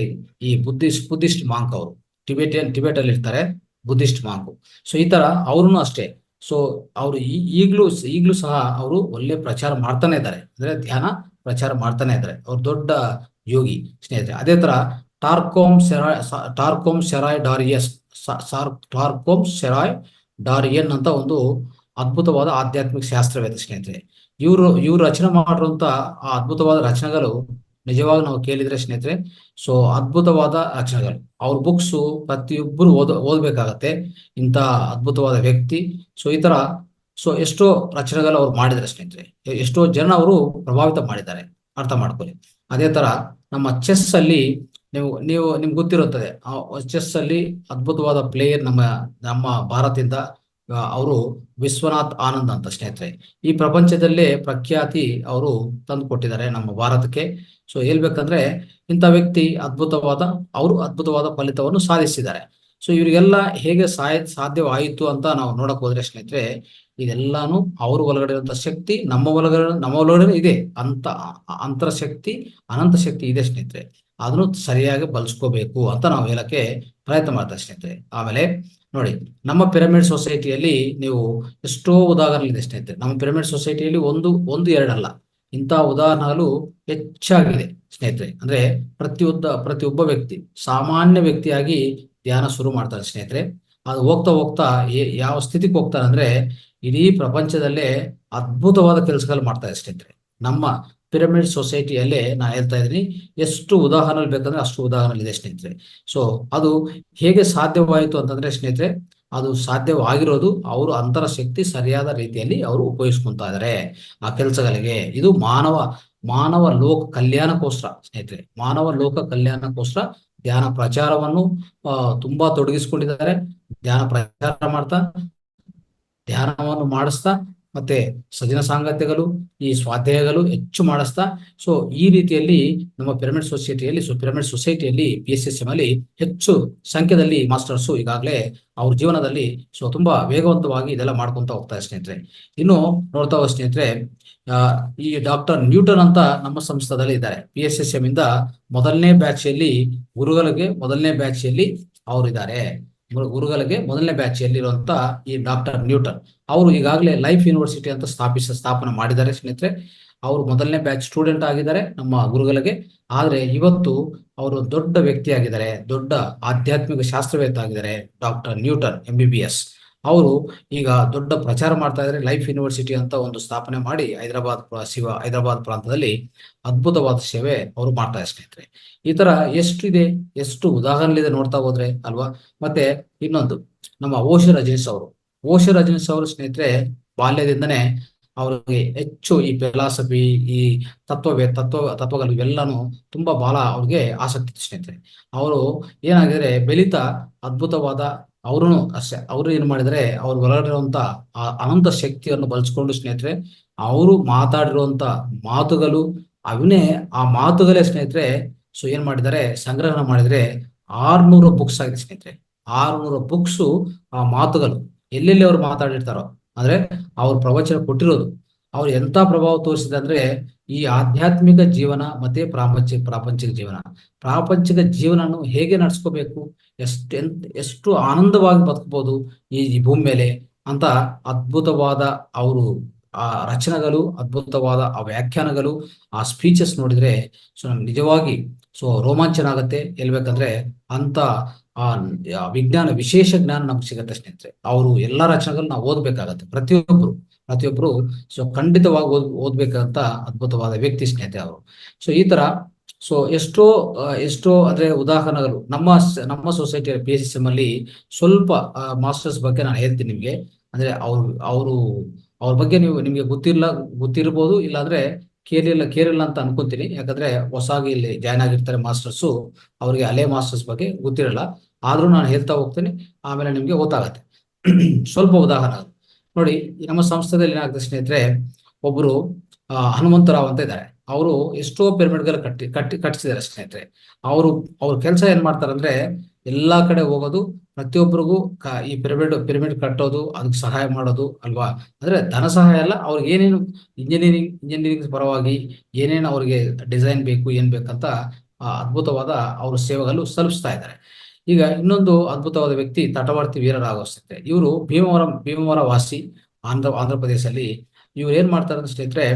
ಈ ಬುದ್ಧಿಸ್ಟ್ ಮಾಂಕ್, ಅವರು ಟಿಬೆಟ್ ಅಲ್ಲಿ ಇರ್ತಾರೆ, ಬುದ್ಧಿಸ್ಟ್ ಮಾಂಕು. ಸೊ ಈ ತರ ಅವ್ರು ಅಷ್ಟೇ. ಸೊ ಅವರು ಈಗ್ಲೂ ಸಹ ಅವರು ಒಳ್ಳೆ ಪ್ರಚಾರ ಮಾಡ್ತಾನೆ ಇದ್ದಾರೆ, ಅಂದ್ರೆ ಧ್ಯಾನ ಪ್ರಚಾರ ಮಾಡ್ತಾನೆ ಇದ್ದಾರೆ. ಅವ್ರು ದೊಡ್ಡ ಯೋಗಿ ಸ್ನೇಹಿತರೆ. ಅದೇ ತರ ಟಾರ್ಕೋಮ್ ಸೆರಾಯ್ ಡಾರಿಯನ್ ಅಂತ ಒಂದು ಅದ್ಭುತವಾದ ಆಧ್ಯಾತ್ಮಿಕ ಶಾಸ್ತ್ರವೇತ್ತ ಸ್ನೇಹಿತರೆ. ಇವರು ರಚನೆ ಮಾಡಿರುವಂತ ಆ ಅದ್ಭುತವಾದ ರಚನೆಗಳು ನಿಜವಾಗಿ ನಾವು ಕೇಳಿದ್ರೆ ಸ್ನೇಹಿತರೆ, ಸೊ ಅದ್ಭುತವಾದ ರಚನೆಗಳು. ಅವ್ರ ಬುಕ್ಸು ಪ್ರತಿಯೊಬ್ಬರು ಓದ್ಬೇಕಾಗತ್ತೆ, ಇಂಥ ಅದ್ಭುತವಾದ ವ್ಯಕ್ತಿ. ಸೊ ಈ ತರ ಎಷ್ಟೋ ರಚನೆಗಳು ಅವ್ರು ಮಾಡಿದ್ದಾರೆ ಸ್ನೇಹಿತರೆ. ಎಷ್ಟೋ ಜನ ಅವರು ಪ್ರಭಾವಿತ ಮಾಡಿದ್ದಾರೆ, ಅರ್ಥ ಮಾಡ್ಕೊಳ್ಳಿ. ಅದೇ ತರ ನಮ್ಮ ಚೆಸ್ ಅಲ್ಲಿ ನಿಮ್ಗೆ ಗೊತ್ತಿರುತ್ತದೆ, ಚೆಸ್ ಅಲ್ಲಿ ಅದ್ಭುತವಾದ ಪ್ಲೇಯರ್ ನಮ್ಮ ಭಾರತದಿಂದ ಅವರು ವಿಶ್ವನಾಥ್ ಆನಂದ್ ಅಂತ ಸ್ನೇಹಿತರೆ. ಈ ಪ್ರಪಂಚದಲ್ಲೇ ಪ್ರಖ್ಯಾತಿ ಅವರು ತಂದು ಕೊಟ್ಟಿದ್ದಾರೆ ನಮ್ಮ ಭಾರತಕ್ಕೆ. ಸೊ ಹೇಳ್ಬೇಕಂದ್ರೆ ಇಂಥ ವ್ಯಕ್ತಿ ಅದ್ಭುತವಾದ ಫಲಿತವನ್ನು ಸಾಧಿಸಿದ್ದಾರೆ. ಸೊ ಇವರಿಗೆಲ್ಲ ಹೇಗೆ ಸಾಧ್ಯವಾಯಿತು ಅಂತ ನಾವು ನೋಡಕ್ ಹೋದ್ರೆ ಸ್ನೇಹಿತರೆ, ಇದೆಲ್ಲಾನು ಅವ್ರ ಒಳಗಡೆ ಇರುವಂತ ಶಕ್ತಿ ನಮ್ಮ ಒಳಗಡೆ ಇದೆ. ಅಂತರ ಶಕ್ತಿ, ಅನಂತ ಶಕ್ತಿ ಇದೆ ಸ್ನೇಹಿತರೆ. ಅದನ್ನು ಸರಿಯಾಗಿ ಬಳಸ್ಕೋಬೇಕು ಅಂತ ನಾವು ಹೇಳಕ್ಕೆ ಪ್ರಯತ್ನ ಮಾಡ್ತಾರೆ ಸ್ನೇಹಿತರೆ. ಆಮೇಲೆ ನೋಡಿ, ನಮ್ಮ ಪಿರಮಿಡ್ ಸೊಸೈಟಿಯಲ್ಲಿ ನೀವು ಎಷ್ಟೋ ಉದಾಹರಣೆ ಇದೆ ಸ್ನೇಹಿತರೆ. ನಮ್ಮ ಪಿರಮಿಡ್ ಸೊಸೈಟಿಯಲ್ಲಿ ಒಂದು ಎರಡಲ್ಲ, ಇಂಥ ಉದಾಹರಣೆಗಳು ಹೆಚ್ಚಾಗಿದೆ ಸ್ನೇಹಿತರೆ. ಅಂದ್ರೆ ಪ್ರತಿಯೊಬ್ಬ ವ್ಯಕ್ತಿ ಸಾಮಾನ್ಯ ವ್ಯಕ್ತಿಯಾಗಿ ಧ್ಯಾನ ಶುರು ಮಾಡ್ತಾರೆ ಸ್ನೇಹಿತರೆ. ಅದು ಹೋಗ್ತಾ ಯಾವ ಸ್ಥಿತಿಗೆ ಹೋಗ್ತಾರೆ ಅಂದ್ರೆ ಇಡೀ ಪ್ರಪಂಚದಲ್ಲೇ ಅದ್ಭುತವಾದ ಕೆಲಸಗಳು ಮಾಡ್ತಾರೆ ಸ್ನೇಹಿತರೆ. ನಮ್ಮ ಪಿರಮಿಡ್ ಸೊಸೈಟಿಯಲ್ಲೇ ನಾನು ಹೇಳ್ತಾ ಇದ್ದೀನಿ, ಎಷ್ಟು ಉದಾಹರಣೆ ಬೇಕಂದ್ರೆ ಅಷ್ಟು ಉದಾಹರಣೆ ಇದೆ ಸ್ನೇಹಿತರೆ. ಸೊ ಅದು ಹೇಗೆ ಸಾಧ್ಯವಾಯಿತು ಅಂತಂದ್ರೆ ಸ್ನೇಹಿತರೆ, ಅದು ಸಾಧ್ಯವಾಗಿರೋದು ಅವರು ಅಂತರ ಶಕ್ತಿ ಸರಿಯಾದ ರೀತಿಯಲ್ಲಿ ಅವರು ಉಪಯೋಗಿಸ್ಕೊಂತಾ ಇದ್ದಾರೆ ಆ ಕೆಲಸಗಳಿಗೆ. ಇದು ಮಾನವ ಲೋಕ ಕಲ್ಯಾಣಕ್ಕೋಸ್ಕರ ಸ್ನೇಹಿತರೆ, ಮಾನವ ಲೋಕ ಕಲ್ಯಾಣಕ್ಕೋಸ್ಕರ ಧ್ಯಾನ ಪ್ರಚಾರವನ್ನು ತುಂಬಾ ತೊಡಗಿಸಿಕೊಂಡಿದ್ದಾರೆ. ಧ್ಯಾನ ಪ್ರಚಾರ ಮಾಡ್ತಾ, ಧ್ಯಾನವನ್ನು ಮಾಡಿಸ್ತಾ, ಮತ್ತೆ ಸಜ್ಜನ ಸಾಂಗತ್ಯಗಳು, ಈ ಸ್ವಾಧ್ಯಾಯಗಳು ಹೆಚ್ಚು ಮಾಡಿಸ್ತಾ, ಸೊ ಈ ರೀತಿಯಲ್ಲಿ ನಮ್ಮ ಪಿರಮಿಡ್ ಸೊಸೈಟಿಯಲ್ಲಿ PSSM ಅಲ್ಲಿ ಹೆಚ್ಚು ಸಂಖ್ಯೆಯಲ್ಲಿ ಮಾಸ್ಟರ್ಸ್ ಈಗಾಗಲೇ ಅವ್ರ ಜೀವನದಲ್ಲಿ ತುಂಬಾ ವೇಗವಂತವಾಗಿ ಇದೆಲ್ಲ ಮಾಡ್ಕೊಂತ ಹೋಗ್ತಾರೆ ಸ್ನೇಹಿತರೆ. ಇನ್ನು ನೋಡ್ತಾ ಹೋದ ಸ್ನೇಹಿತರೆ, ಈ ಡಾಕ್ಟರ್ ನ್ಯೂಟನ್ ಅಂತ ನಮ್ಮ ಸಂಸ್ಥೆದಲ್ಲಿ ಇದ್ದಾರೆ. PSSM ಇಂದ ಮೊದಲನೇ ಬ್ಯಾಚಿಯಲ್ಲಿ ಅವರು ಇದ್ದಾರೆ. ಗುರುಗಳಿಗೆ ಮೊದಲನೇ ಬ್ಯಾಚಿಯಲ್ಲಿ ಇರುವಂತ ಈ ಡಾಕ್ಟರ್ ನ್ಯೂಟನ್ ಅವರು ಈಗಾಗಲೇ ಲೈಫ್ ಯೂನಿವರ್ಸಿಟಿ ಅಂತ ಸ್ಥಾಪನೆ ಮಾಡಿದ್ದಾರೆ ಸ್ನೇಹಿತರೆ. ಅವರು ಮೊದಲನೇ ಬ್ಯಾಚ್ ಸ್ಟೂಡೆಂಟ್ ಆಗಿದ್ದಾರೆ ನಮ್ಮ ಗುರುಗಳಿಗೆ. ಆದ್ರೆ ಇವತ್ತು ಅವರು ದೊಡ್ಡ ವ್ಯಕ್ತಿ ಆಗಿದ್ದಾರೆ, ದೊಡ್ಡ ಆಧ್ಯಾತ್ಮಿಕ ಶಾಸ್ತ್ರವೇತ್ತ ಆಗಿದ್ದಾರೆ. ಡಾಕ್ಟರ್ ನ್ಯೂಟನ್ MBBS ಅವರು ಈಗ ದೊಡ್ಡ ಪ್ರಚಾರ ಮಾಡ್ತಾ ಇದ್ದಾರೆ. ಲೈಫ್ ಯೂನಿವರ್ಸಿಟಿ ಅಂತ ಒಂದು ಸ್ಥಾಪನೆ ಮಾಡಿ ಹೈದರಾಬಾದ್ ಪ್ರಾಂತದಲ್ಲಿ ಅದ್ಭುತವಾದ ಸೇವೆ ಅವರು ಮಾಡ್ತಾ ಇದ್ದಾರೆ ಸ್ನೇಹಿತರೆ. ಈ ತರ ಎಷ್ಟು ಉದಾಹರಣೆ ನೋಡ್ತಾ ಹೋದ್ರೆ ಅಲ್ವಾ. ಮತ್ತೆ ಇನ್ನೊಂದು ನಮ್ಮ ಓಶೋ ರಜನೀಶ್ ಅವರು ಸ್ನೇಹಿತರೆ, ಬಾಲ್ಯದಿಂದನೇ ಅವ್ರಿಗೆ ಹೆಚ್ಚು ಈ ಫಿಲಾಸಫಿ, ಈ ತತ್ವಗಳು ಇವೆಲ್ಲಾನು ತುಂಬಾ ಬಹಳ ಅವ್ರಿಗೆ ಆಸಕ್ತಿ ಇತ್ತು ಸ್ನೇಹಿತರೆ. ಅವರು ಏನಾಗಿದ್ರೆ ಬೆಳೀತಾ ಅದ್ಭುತವಾದ ಅವರು ಏನ್ ಮಾಡಿದರೆ, ಅವ್ರ ಒಳಗಿರುವಂತ ಅನಂತ ಶಕ್ತಿಯನ್ನು ಬಳಸ್ಕೊಂಡು ಸ್ನೇಹಿತರೆ, ಅವರು ಮಾತಾಡಿರುವಂತ ಮಾತುಗಳು ಆ ಮಾತುಗಳೇ ಸ್ನೇಹಿತರೆ ಏನ್ ಮಾಡಿದ್ದಾರೆ, ಸಂಗ್ರಹಣ ಮಾಡಿದ್ರೆ 600 ಬುಕ್ಸ್ ಆಗಿದೆ ಸ್ನೇಹಿತರೆ. 600 ಬುಕ್ಸ್ ಆ ಮಾತುಗಳು ಎಲ್ಲೆಲ್ಲಿ ಅವ್ರು ಮಾತಾಡಿರ್ತಾರೋ, ಅಂದ್ರೆ ಅವ್ರ ಪ್ರವಚನ ಕೊಟ್ಟಿರೋದು ಅವ್ರು ಎಂತ ಪ್ರಭಾವ ತೋರಿಸಿದೆ ಅಂದ್ರೆ, ಈ ಆಧ್ಯಾತ್ಮಿಕ ಜೀವನ ಮತ್ತೆ ಪ್ರಾಪಂಚಿಕ ಜೀವನನು ಹೇಗೆ ನಡ್ಸ್ಕೋಬೇಕು, ಎಷ್ಟು ಆನಂದವಾಗಿ ಬದುಕಬಹುದು ಈ ಭೂಮಿ ಮೇಲೆ ಅಂತ ಅದ್ಭುತವಾದ ಅವರು ಆ ರಚನೆಗಳು, ಅದ್ಭುತವಾದ ಆ ವ್ಯಾಖ್ಯಾನಗಳು, ಆ ಸ್ಪೀಚಸ್ ನೋಡಿದ್ರೆ ನಮ್ಗೆ ನಿಜವಾಗಿ ರೋಮಾಂಚನ ಆಗತ್ತೆ. ಹೇಳ್ಬೇಕಂದ್ರೆ ಅಂತ ಆ ವಿಜ್ಞಾನ, ವಿಶೇಷ ಜ್ಞಾನ ನಮ್ಗೆ ಸಿಗತ್ತೆ ಸ್ನೇಹಿತರೆ. ಅವರು ಎಲ್ಲಾ ರಚನೆಗಳು ನಾವು ಓದ್ಬೇಕಾಗತ್ತೆ. ಪ್ರತಿಯೊಬ್ರು ಖಂಡಿತವಾಗಿ ಓದ್ಬೇಕಂತ ಅದ್ಭುತವಾದ ವ್ಯಕ್ತಿ ಸ್ನೇಹಿತರೆ ಅವರು. ಈ ತರ ಎಷ್ಟೋ ಅಂದ್ರೆ ಉದಾಹರಣೆಗಳು ನಮ್ಮ ಸೊಸೈಟಿಯ PSSM ಅಲ್ಲಿ ಸ್ವಲ್ಪ ಮಾಸ್ಟರ್ಸ್ ಬಗ್ಗೆ ನಾನು ಹೇಳ್ತೀನಿ ನಿಮ್ಗೆ. ಅಂದ್ರೆ ಅವ್ರ ಬಗ್ಗೆ ನಿಮ್ಗೆ ಗೊತ್ತಿರ್ಬೋದು, ಇಲ್ಲಾಂದ್ರೆ ಕೇಳಿಲ್ಲ ಅಂತ ಅನ್ಕೊಂತೀನಿ. ಯಾಕಂದ್ರೆ ಹೊಸಾಗಿ ಇಲ್ಲಿ ಜಾಯ್ನ್ ಆಗಿರ್ತಾರೆ ಮಾಸ್ಟರ್ಸು, ಅವ್ರಿಗೆ ಹಳೆ ಮಾಸ್ಟರ್ಸ್ ಬಗ್ಗೆ ಗೊತ್ತಿರಲ್ಲ. ಆದ್ರೂ ನಾನು ಹೇಳ್ತಾ ಹೋಗ್ತೀನಿ, ಆಮೇಲೆ ನಿಮ್ಗೆ ಗೊತ್ತಾಗತ್ತೆ. ಸ್ವಲ್ಪ ಉದಾಹರಣೆ ನೋಡಿ, ನಮ್ಮ ಸಂಸ್ಥೆಯಲ್ಲಿ ಏನಾಗುತ್ತೆ ಸ್ನೇಹಿತರೆ, ಒಬ್ರು ಹನುಮಂತರಾವ್ ಅಂತ ಇದ್ದಾರೆ. ಅವರು ಎಷ್ಟೋ ಪಿರಮಿಡ್ಗಳು ಕಟ್ಟಿಸಿದ್ದಾರೆ ಸ್ನೇಹಿತರೆ. ಅವ್ರ ಕೆಲಸ ಏನ್ ಮಾಡ್ತಾರಂದ್ರೆ, ಎಲ್ಲಾ ಕಡೆ ಹೋಗೋದು, ಪ್ರತಿಯೊಬ್ಬರಿಗೂ ಈ ಪಿರಮಿಡ್ ಕಟ್ಟೋದು, ಅದಕ್ಕೆ ಸಹಾಯ ಮಾಡೋದು ಅಲ್ವಾ. ಅಂದ್ರೆ ಧನ ಸಹಾಯ ಅಲ್ಲ, ಅವ್ರಿಗೆ ಏನೇನು ಇಂಜಿನಿಯರಿಂಗ್ ಪರವಾಗಿ ಏನೇನು ಅವ್ರಿಗೆ ಡಿಸೈನ್ ಬೇಕು, ಏನ್ ಬೇಕಂತ ಅದ್ಭುತವಾದ ಅವ್ರ ಸೇವೆಗಳು ಸಲ್ಲಿಸ್ತಾ ಇದ್ದಾರೆ. ಈಗ ಇನ್ನೊಂದು ಅದ್ಭುತವಾದ ವ್ಯಕ್ತಿ ತಟವರ್ತಿ ವೀರರಾಘವ ಸ್ನೇಹಿತರೆ. ಇವರು ಭೀಮವರ ವಾಸಿ, ಆಂಧ್ರ ಪ್ರದೇಶದಲ್ಲಿ. ಇವ್ರು ಏನ್ ಮಾಡ್ತಾರೆ ಅಂತ ಸ್ನೇಹಿತರೆ,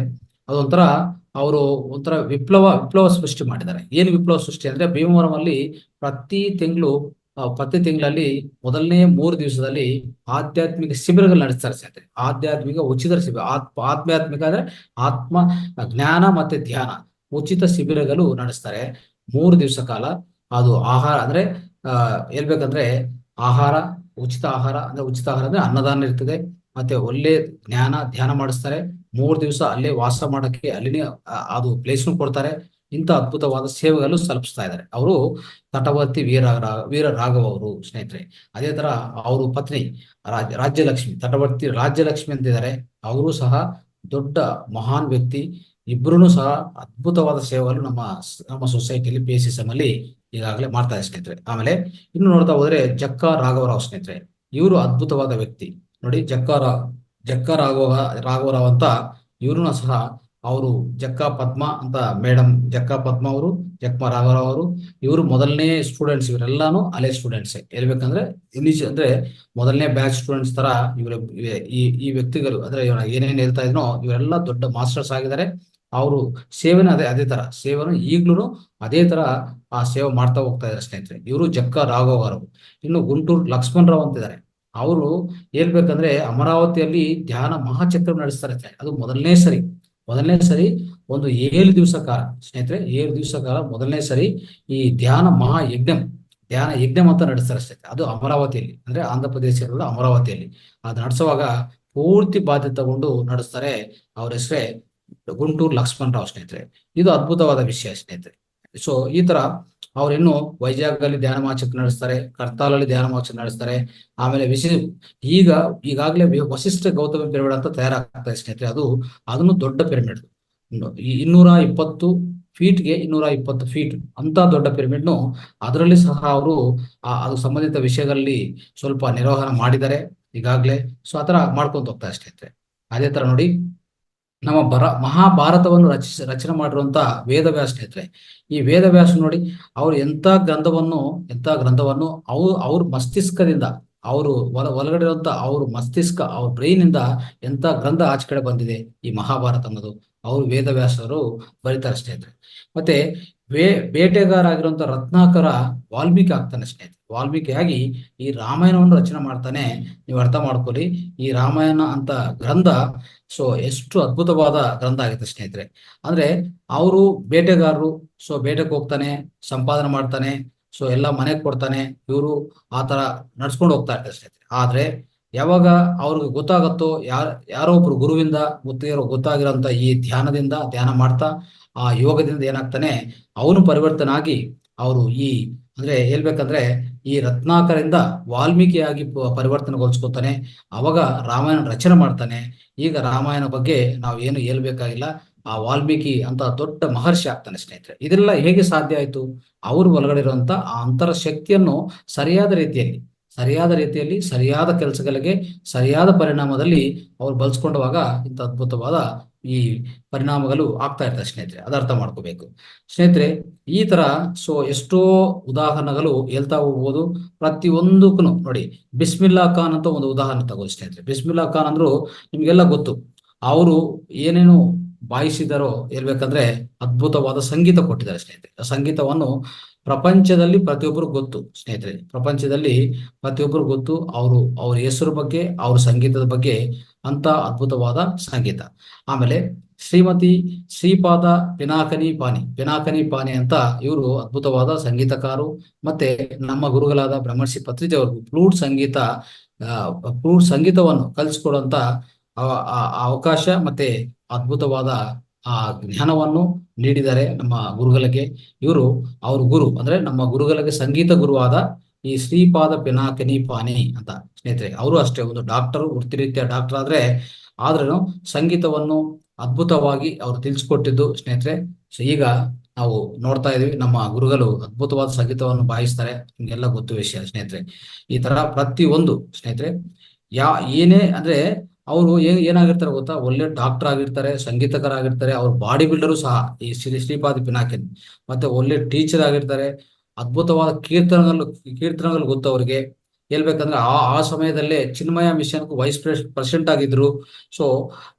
ಅದೊಂಥರ ಅವರು ವಿಪ್ಲವ ಸೃಷ್ಟಿ ಮಾಡಿದ್ದಾರೆ. ಏನು ವಿಪ್ಲವ ಸೃಷ್ಟಿ ಅಂದ್ರೆ, ಭೀಮವರಂ ಅಲ್ಲಿ ಪ್ರತಿ ತಿಂಗಳಲ್ಲಿ ಮೊದಲನೇ 3 ದಿವಸದಲ್ಲಿ ಆಧ್ಯಾತ್ಮಿಕ ಶಿಬಿರಗಳು ನಡೆಸ್ತಾರೆ ಸ್ನೇಹಿತರೆ. ಆಧ್ಯಾತ್ಮಿಕ ಉಚಿತ ಶಿಬಿರ, ಆಧ್ಯಾತ್ಮಿಕ ಅಂದ್ರೆ ಆತ್ಮ ಜ್ಞಾನ ಮತ್ತೆ ಧ್ಯಾನ ಉಚಿತ ಶಿಬಿರಗಳು ನಡೆಸ್ತಾರೆ 3 ದಿವಸ ಕಾಲ. ಅದು ಆಹಾರ ಅಂದ್ರೆ ಹೇಳ್ಬೇಕಂದ್ರೆ ಉಚಿತ ಆಹಾರ ಅಂದ್ರೆ ಅನ್ನದಾನ ಇರ್ತದೆ. ಮತ್ತೆ ಒಳ್ಳೆ ಧ್ಯಾನ ಮಾಡಿಸ್ತಾರೆ. 3 ದಿವಸ ಅಲ್ಲೇ ವಾಸ ಮಾಡಕ್ಕೆ ಅಲ್ಲಿನೇ ಅದು ಪ್ಲೇಸ್ನು ಕೊಡ್ತಾರೆ. ಇಂಥ ಅದ್ಭುತವಾದ ಸೇವೆಗಳು ಸಲ್ಲಿಸ್ತಾ ಇದ್ದಾರೆ ಅವರು ತಟವರ್ತಿ ವೀರ ರಾಘವ ಅವರು ಸ್ನೇಹಿತರೆ. ಅದೇ ತರ ಅವರು ಪತ್ನಿ ತಟವರ್ತಿ ರಾಜ್ಯಲಕ್ಷ್ಮಿ ಅಂತಿದ್ದಾರೆ. ಅವರು ಸಹ ದೊಡ್ಡ ಮಹಾನ್ ವ್ಯಕ್ತಿ. ಇಬ್ರು ಸಹ ಅದ್ಭುತವಾದ ಸೇವೆಗಳು ನಮ್ಮ ಸೊಸೈಟಿಯಲ್ಲಿ PSSM ಅಲ್ಲಿ ಈಗಾಗಲೇ ಮಾಡ್ತಾ ಇದ್ದಾರೆ ಸ್ನೇಹಿತರೆ. ಆಮೇಲೆ ಇನ್ನು ನೋಡ್ತಾ ಹೋದ್ರೆ ಜಕ್ಕಾ ರಾಘವರಾವ್ ಸ್ನೇಹಿತರೆ. ಇವರು ಅದ್ಭುತವಾದ ವ್ಯಕ್ತಿ ನೋಡಿ. ಜಕ್ಕಾ ರಾಘವರಾವ್ ಅಂತ ಇವ್ರನ್ನ ಸಹ ಅವರು ಜಕ್ಕಾ ಪದ್ಮ ಅಂತ ಮೇಡಮ್ ಜಕ್ಕಾ ಪದ್ಮ ಅವರು, ಜಕ್ಕಾ ರಾಘವರಾವ್ ಅವರು, ಇವರು ಮೊದಲನೇ ಸ್ಟೂಡೆಂಟ್ಸ್. ಇವರೆಲ್ಲಾನು ಹಳೆ ಸ್ಟೂಡೆಂಟ್ಸ್. ಹೇಳ್ಬೇಕಂದ್ರೆ ಅಂದ್ರೆ ಮೊದಲನೇ ಬ್ಯಾಚ್ ಸ್ಟೂಡೆಂಟ್ಸ್ ತರ ಈ ವ್ಯಕ್ತಿಗಳು ಅಂದ್ರೆ ಏನೇನ್ ಹೇಳ್ತಾ ಇದ್ನೋ ಇವರೆಲ್ಲ ದೊಡ್ಡ ಮಾಸ್ಟರ್ಸ್ ಆಗಿದ್ದಾರೆ. ಅವರು ಸೇವೆನ ಅದೇ ತರ ಸೇವೆನ ಈಗ್ಲೂ ಅದೇ ತರ ಆ ಸೇವೆ ಮಾಡ್ತಾ ಹೋಗ್ತಾ ಇದ್ದಾರೆ ಸ್ನೇಹಿತರೆ. ಇವರು ಜಕ್ಕಾ ರಾಘವ್ ಅವರು. ಇನ್ನು ಗುಂಟೂರು ಲಕ್ಷ್ಮಣ್ ರಾವ್ ಅಂತಿದ್ದಾರೆ. ಅವರು ಹೇಳ್ಬೇಕಂದ್ರೆ ಅಮರಾವತಿಯಲ್ಲಿ ಧ್ಯಾನ ಮಹಾಚಕ್ರ ನಡೆಸ್ತಾರೆ. ಅದು ಮೊದಲನೇ ಸರಿ ಒಂದು 7 ದಿವಸ ಕಾಲ ಸ್ನೇಹಿತರೆ, 7 ದಿವಸ ಕಾಲ ಮೊದಲನೇ ಸರಿ ಈ ಧ್ಯಾನ ಯಜ್ಞಂ ಅಂತ ನಡೆಸ್ತಾರೆ ಸ್ನೇಹಿತರೆ. ಅದು ಅಮರಾವತಿಯಲ್ಲಿ, ಅಂದ್ರೆ ಆಂಧ್ರ ಪ್ರದೇಶದ ಅಮರಾವತಿಯಲ್ಲಿ ಅದು ನಡೆಸುವಾಗ ಪೂರ್ತಿ ಬಾಧ್ಯತೆ ತಗೊಂಡು ನಡೆಸ್ತಾರೆ. ಅವ್ರ ಹೆಸರೇ ಗುಂಟೂರು ಲಕ್ಷ್ಮಣ್ ರಾವ್ ಸ್ನೇಹಿತರೆ. ಇದು ಅದ್ಭುತವಾದ ವಿಷಯ ಸ್ನೇಹಿತರೆ. ಈ ತರ ಅವ್ರಿನ್ನು ವೈಜಾಗಲ್ಲಿ ಧ್ಯಾನ ಮಾಚಕ್ ನಡೆಸ್ತಾರೆ, ಕರ್ತಾಲಲ್ಲಿ ಧ್ಯಾನ ಮಾಚಕ್ ನಡೆಸ್ತಾರೆ. ಆಮೇಲೆ ಈಗ ಈಗಾಗಲೇ ವಸಿಷ್ಠ ಗೌತಮ ಪಿರಮಿಡ್ ಅಂತ ತಯಾರಾಗ್ತಾ ಇದೆ ಸ್ನೇಹಿತರೆ. ಅದನ್ನು ದೊಡ್ಡ ಪಿರಮಿಡ್, 220 ಫೀಟ್ಗೆ 220 ಫೀಟ್ ಅಂತ ದೊಡ್ಡ ಪಿರಮಿಡ್ನು, ಅದರಲ್ಲಿ ಸಹ ಅವರು ಅದು ಸಂಬಂಧಿತ ವಿಷಯಗಳಲ್ಲಿ ಸ್ವಲ್ಪ ನಿರ್ವಹಣೆ ಮಾಡಿದ್ದಾರೆ ಈಗಾಗಲೇ. ಸೊ ಆತರ ಮಾಡ್ಕೊಂತ ಹೋಗ್ತಾರೆ ಸ್ನೇಹಿತರೆ. ಅದೇ ತರ ನೋಡಿ, ನಮ್ಮ ಮಹಾಭಾರತವನ್ನು ರಚನೆ ಮಾಡಿರುವಂತ ವೇದವ್ಯಾಸ ಸ್ನೇಹಿತರೆ. ಈ ವೇದವ್ಯಾಸ ನೋಡಿ, ಅವ್ರು ಎಂತ ಗ್ರಂಥವನ್ನು ಅವ್ರ ಮಸ್ತಿಷ್ಕದಿಂದ, ಅವರು ಒಳಗಡೆ ಇರುವಂತ ಅವ್ರ ಮಸ್ತಿಷ್ಕ, ಅವ್ರ ಬ್ರೈನ್ ಇಂದ ಎಂತ ಗ್ರಂಥ ಆಚೆ ಕಡೆ ಬಂದಿದೆ ಈ ಮಹಾಭಾರತ ಅನ್ನೋದು, ಅವರು ವೇದವ್ಯಾಸರು ಬರೀತಾರೆ ಸ್ನೇಹಿತರೆ. ಮತ್ತೆ ಬೇಟೆಗಾರ ಆಗಿರುವಂತ ರತ್ನಾಕರ ವಾಲ್ಮೀಕಿ ಆಗ್ತಾನೆ ಸ್ನೇಹಿತರೆ. ವಾಲ್ಮೀಕಿಯಾಗಿ ಈ ರಾಮಾಯಣವನ್ನು ರಚನೆ ಮಾಡ್ತಾನೆ. ನೀವು ಅರ್ಥ ಮಾಡ್ಕೊಳ್ಳಿ, ಈ ರಾಮಾಯಣ ಅಂತ ಗ್ರಂಥ ಸೊ ಎಷ್ಟು ಅದ್ಭುತವಾದ ಗ್ರಂಥ ಆಗುತ್ತೆ ಸ್ನೇಹಿತರೆ. ಅಂದ್ರೆ ಅವರು ಬೇಟೆಗಾರರು, ಸೊ ಬೇಟೆಗೆ ಹೋಗ್ತಾನೆ, ಸಂಪಾದನೆ ಮಾಡ್ತಾನೆ, ಸೊ ಎಲ್ಲ ಮನೆಗೆ ಕೊಡ್ತಾನೆ, ಇವರು ಆತರ ನಡ್ಸ್ಕೊಂಡು ಹೋಗ್ತಾ ಇರ್ತಾರೆ ಸ್ನೇಹಿತರೆ. ಆದ್ರೆ ಯಾವಾಗ ಅವ್ರಿಗೆ ಗೊತ್ತಾಗತ್ತೋ, ಯಾರೋ ಒಬ್ರು ಗುರುವಿಂದ ಗೊತ್ತಾಗಿರೋಂಥ ಈ ಧ್ಯಾನ ಮಾಡ್ತಾ ಆ ಯೋಗದಿಂದ ಏನಾಗ್ತಾನೆ, ಅವನು ಪರಿವರ್ತನೆ ಆಗಿ ಅವರು ಅಂದ್ರೆ ಹೇಳ್ಬೇಕಂದ್ರೆ ಈ ರತ್ನಾಕರಿಂದ ವಾಲ್ಮೀಕಿಯಾಗಿ ಪರಿವರ್ತನೆಗೊಳಿಸ್ಕೊತಾನೆ. ಅವಾಗ ರಾಮಾಯಣ ರಚನೆ ಮಾಡ್ತಾನೆ. ಈಗ ರಾಮಾಯಣ ಬಗ್ಗೆ ನಾವು ಏನು ಹೇಳ್ಬೇಕಾಗಿಲ್ಲ, ಆ ವಾಲ್ಮೀಕಿ ಅಂತ ದೊಡ್ಡ ಮಹರ್ಷಿ ಆಗ್ತಾನೆ ಸ್ನೇಹಿತರೆ. ಇದೆಲ್ಲ ಹೇಗೆ ಸಾಧ್ಯ ಆಯ್ತು? ಅವ್ರ ಒಳಗಡೆ ಇರುವಂತ ಆ ಅಂತರ ಶಕ್ತಿಯನ್ನು ಸರಿಯಾದ ರೀತಿಯಲ್ಲಿ ಸರಿಯಾದ ಕೆಲಸಗಳಿಗೆ ಸರಿಯಾದ ಪರಿಣಾಮದಲ್ಲಿ ಅವ್ರು ಬಳಸ್ಕೊಂಡವಾಗ ಇಂಥ ಅದ್ಭುತವಾದ ಈ ಪರಿಣಾಮಗಳು ಆಗ್ತಾ ಇರ್ತವೆ ಸ್ನೇಹಿತರೆ. ಅದು ಅರ್ಥ ಮಾಡ್ಕೋಬೇಕು ಸ್ನೇಹಿತರೆ. ಈ ತರ ಸೊ ಎಷ್ಟೋ ಉದಾಹರಣೆಗಳು ಹೇಳ್ತಾ ಹೋಗ್ಬೋದು. ಪ್ರತಿಯೊಂದಕ್ಕೂ ನೋಡಿ, ಬಿಸ್ಮಿಲ್ಲಾ ಖಾನ್ ಅಂತ ಒಂದು ಉದಾಹರಣೆ ತಗೋದು ಸ್ನೇಹಿತರೆ. ಬಿಸ್ಮಿಲ್ಲಾ ಖಾನ್ ಅಂದ್ರು ನಿಮ್ಗೆಲ್ಲ ಗೊತ್ತು. ಅವರು ಏನೇನು ಬಾಯಿಸಿದಾರೋ ಹೇಳ್ಬೇಕಂದ್ರೆ ಅದ್ಭುತವಾದ ಸಂಗೀತ ಕೊಟ್ಟಿದ್ದಾರೆ ಸ್ನೇಹಿತರೆ. ಆ ಸಂಗೀತವನ್ನು ಪ್ರಪಂಚದಲ್ಲಿ ಪ್ರತಿಯೊಬ್ಬರು ಗೊತ್ತು ಸ್ನೇಹಿತರೆ. ಪ್ರಪಂಚದಲ್ಲಿ ಪ್ರತಿಯೊಬ್ಬರು ಗೊತ್ತು ಅವ್ರ ಹೆಸರು ಬಗ್ಗೆ, ಅವ್ರ ಸಂಗೀತದ ಬಗ್ಗೆ, ಅಂತ ಅದ್ಭುತವಾದ ಸಂಗೀತ. ಆಮೇಲೆ ಶ್ರೀಮತಿ ಶ್ರೀಪಾದ ಪಿನಾಕನಿ ಪಾನಿ ಅಂತ ಇವರು ಅದ್ಭುತವಾದ ಸಂಗೀತಕಾರರು. ಮತ್ತೆ ನಮ್ಮ ಗುರುಗಳಾದ ಬ್ರಹ್ಮರ್ಷಿ ಪತ್ರಿಜಿ ಅವರು ಫ್ಲೂಟ್ ಸಂಗೀತವನ್ನು ಕಲಿಸ್ಕೊಡುವಂತ ಅವಕಾಶ ಮತ್ತೆ ಅದ್ಭುತವಾದ ಆ ಜ್ಞಾನವನ್ನು ನೀಡಿದ್ದಾರೆ ನಮ್ಮ ಗುರುಗಳಿಗೆ. ಅವ್ರ ಗುರು ಅಂದ್ರೆ ನಮ್ಮ ಗುರುಗಳಿಗೆ ಸಂಗೀತ ಗುರುವಾದ ಈ ಶ್ರೀಪಾದ ಪಿನಾಕನಿ ಪಾನಿ ಅಂತ ಸ್ನೇಹಿತರೆ. ಅವರು ಅಷ್ಟೇ ಒಂದು ಡಾಕ್ಟರ್, ವೃತ್ತಿರೀತ್ಯ ಡಾಕ್ಟರ್ ಆದ್ರೂ ಸಂಗೀತವನ್ನು ಅದ್ಭುತವಾಗಿ ಅವ್ರು ತಿಳಿಸ್ಕೊಟ್ಟಿದ್ದು ಸ್ನೇಹಿತರೆ. ಸೊ ಈಗ ನಾವು ನೋಡ್ತಾ ಇದೀವಿ, ನಮ್ಮ ಗುರುಗಳು ಅದ್ಭುತವಾದ ಸಂಗೀತವನ್ನು ಬಾಯಿಸ್ತಾರೆ. ನಿಮ್ಗೆಲ್ಲ ಗೊತ್ತು ವಿಷಯ ಸ್ನೇಹಿತರೆ. ಈ ತರ ಪ್ರತಿಯೊಂದು ಸ್ನೇಹಿತರೆ ಏನೇ ಅಂದ್ರೆ ಅವರು ಏನಾಗಿರ್ತಾರೆ ಗೊತ್ತಾ, ಒಳ್ಳೆ ಡಾಕ್ಟರ್ ಆಗಿರ್ತಾರೆ, ಸಂಗೀತಕರಾಗಿರ್ತಾರೆ, ಅವ್ರ ಬಾಡಿ ಬಿಲ್ಡರು ಸಹ ಈ ಶ್ರೀಪಾದ ಪಿನಾಕಿನ್. ಮತ್ತೆ ಒಳ್ಳೆ ಟೀಚರ್ ಆಗಿರ್ತಾರೆ, ಅದ್ಭುತವಾದ ಕೀರ್ತನಗಳು ಗೊತ್ತು ಅವ್ರಿಗೆ. ಹೇಳ್ಬೇಕಂದ್ರೆ ಆ ಸಮಯದಲ್ಲೇ ಚಿನ್ಮಯ ಮಿಷನ್ ವೈಸ್ ಪ್ರೆಸಿಡೆಂಟ್ ಆಗಿದ್ರು. ಸೊ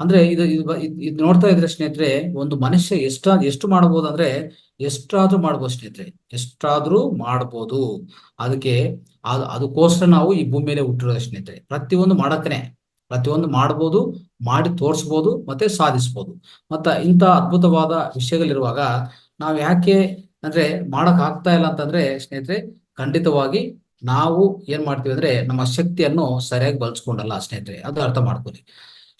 ಅಂದ್ರೆ ಇದು ನೋಡ್ತಾ ಇದ್ರೆ ಸ್ನೇಹಿತರೆ, ಒಂದು ಮನುಷ್ಯ ಎಷ್ಟು ಮಾಡ್ಬೋದು ಅಂದ್ರೆ ಎಷ್ಟಾದ್ರೂ ಮಾಡ್ಬೋದು ಸ್ನೇಹಿತರೆ, ಎಷ್ಟಾದ್ರೂ ಮಾಡ್ಬೋದು. ಅದಕ್ಕೋಸ್ಕರ ನಾವು ಈ ಭೂಮಿ ಮೇಲೆ ಹುಟ್ಟಿರೋದು ಸ್ನೇಹಿತರೆ. ಪ್ರತಿಯೊಂದು ಮಾಡ್ಬೋದು, ಮಾಡಿ ತೋರಿಸ್ಬೋದು, ಮತ್ತೆ ಸಾಧಿಸ್ಬೋದು. ಇಂಥ ಅದ್ಭುತವಾದ ವಿಷಯಗಳಿರುವಾಗ ನಾವು ಯಾಕೆ ಅಂದ್ರೆ ಮಾಡಕ್ ಆಗ್ತಾ ಇಲ್ಲ ಅಂತಂದ್ರೆ ಸ್ನೇಹಿತರೆ, ಖಂಡಿತವಾಗಿ ನಾವು ಏನ್ ಮಾಡ್ತೀವಿ ಅಂದ್ರೆ ನಮ್ಮ ಶಕ್ತಿಯನ್ನು ಸರಿಯಾಗಿ ಬಳಸ್ಕೊಂಡಲ್ಲ ಸ್ನೇಹಿತರೆ. ಅದು ಅರ್ಥ ಮಾಡ್ಕೊಳ್ಳಿ.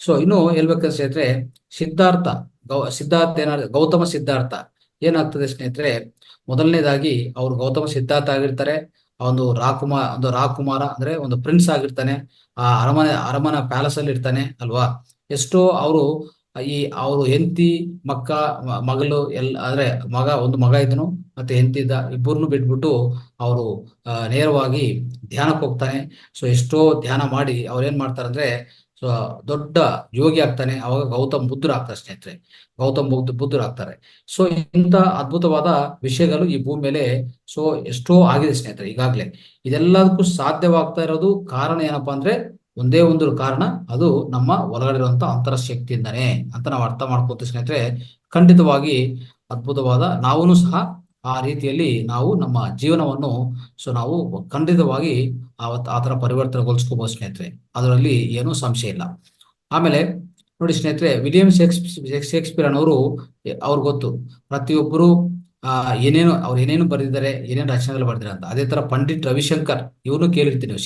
ಸೊ ಇನ್ನು ಹೇಳ್ಬೇಕಂದ್ರೆ ಸ್ನೇಹಿತರೆ, ಗೌತಮ ಸಿದ್ಧಾರ್ಥ ಏನಾಗ್ತದೆ ಸ್ನೇಹಿತರೆ, ಮೊದಲನೇದಾಗಿ ಅವ್ರು ಗೌತಮ ಸಿದ್ಧಾರ್ಥ ಆಗಿರ್ತಾರೆ. ಒಂದು ರಾಕುಮಾರ ಅಂದ್ರೆ ಒಂದು ಪ್ರಿನ್ಸ್ ಆಗಿರ್ತಾನೆ. ಆ ಅರಮನೆ ಪ್ಯಾಲೇಸ್ ಅಲ್ಲಿ ಇರ್ತಾನೆ ಅಲ್ವಾ. ಎಷ್ಟೋ ಅವರು ಹೆಂಡತಿ ಮಗಳು ಅಂದ್ರೆ ಒಂದು ಮಗ ಇದ್ದನು, ಮತ್ತೆ ಹೆಂಡತಿ ಇದ್ದ, ಇಬ್ಬರನ್ನು ಬಿಟ್ಬಿಟ್ಟು ಅವರು ನೇರವಾಗಿ ಧ್ಯಾನಕ್ಕೆ ಹೋಗ್ತಾನೆ. ಸೊ ಎಷ್ಟೋ ಧ್ಯಾನ ಮಾಡಿ ಅವ್ರು ಏನ್ ಮಾಡ್ತಾರೆ ಅಂದ್ರೆ ಸೊ ದೊಡ್ಡ ಯೋಗಿ ಆಗ್ತಾನೆ. ಅವಾಗ ಗೌತಮ್ ಬುದ್ಧರು ಆಗ್ತಾರೆ ಸ್ನೇಹಿತರೆ. ಬುದ್ಧರು ಆಗ್ತಾರೆ. ಸೊ ಇಂಥ ಅದ್ಭುತವಾದ ವಿಷಯಗಳು ಈ ಭೂಮಿ ಮೇಲೆ ಸೊ ಎಷ್ಟೋ ಆಗಿದೆ ಸ್ನೇಹಿತರೆ ಈಗಾಗ್ಲೇ. ಇದೆಲ್ಲದಕ್ಕೂ ಸಾಧ್ಯವಾಗ್ತಾ ಇರೋದು ಕಾರಣ ಏನಪ್ಪಾ ಅಂದ್ರೆ ಒಂದೇ ಒಂದು ಕಾರಣ, ಅದು ನಮ್ಮ ಒಳಗಡೆ ಇರುವಂತ ಅಂತರ ಶಕ್ತಿಯಿಂದಾನೆ ಅಂತ ನಾವು ಅರ್ಥ ಮಾಡ್ಕೊತೀವಿ ಸ್ನೇಹಿತರೆ. ಖಂಡಿತವಾಗಿ ಅದ್ಭುತವಾದ ನಾವೂ ಸಹ ಆ ರೀತಿಯಲ್ಲಿ ನಾವು ನಮ್ಮ ಜೀವನವನ್ನು ಸೊ ನಾವು ಖಂಡಿತವಾಗಿ ಆತರ ಪರಿವರ್ತನೆಗೊಳಿಸ್ಕೋಬಹುದು ಸ್ನೇಹಿತರೆ. ಅದರಲ್ಲಿ ಏನೂ ಸಂಶಯ ಇಲ್ಲ. ಆಮೇಲೆ ನೋಡಿ ಸ್ನೇಹಿತರೆ, ವಿಲಿಯಂ ಶೇಕ್ಸ್ಪಿಯರ್ ಅನ್ನೋರು ಅವ್ರಿಗೆ ಗೊತ್ತು, ಪ್ರತಿಯೊಬ್ಬರು ಏನೇನು ಅವ್ರು ಏನೇನು ಬರೆದಿದ್ದಾರೆ, ಏನೇನು ರಚನೆಗಳು ಬರೆದಿದ್ದಾರೆ ಅಂತ. ಅದೇ ತರ ಪಂಡಿತ್ ರವಿಶಂಕರ್, ಇವ್ರನ್ನು ಕೇಳಿರ್ತೀನಿ ನೀವು.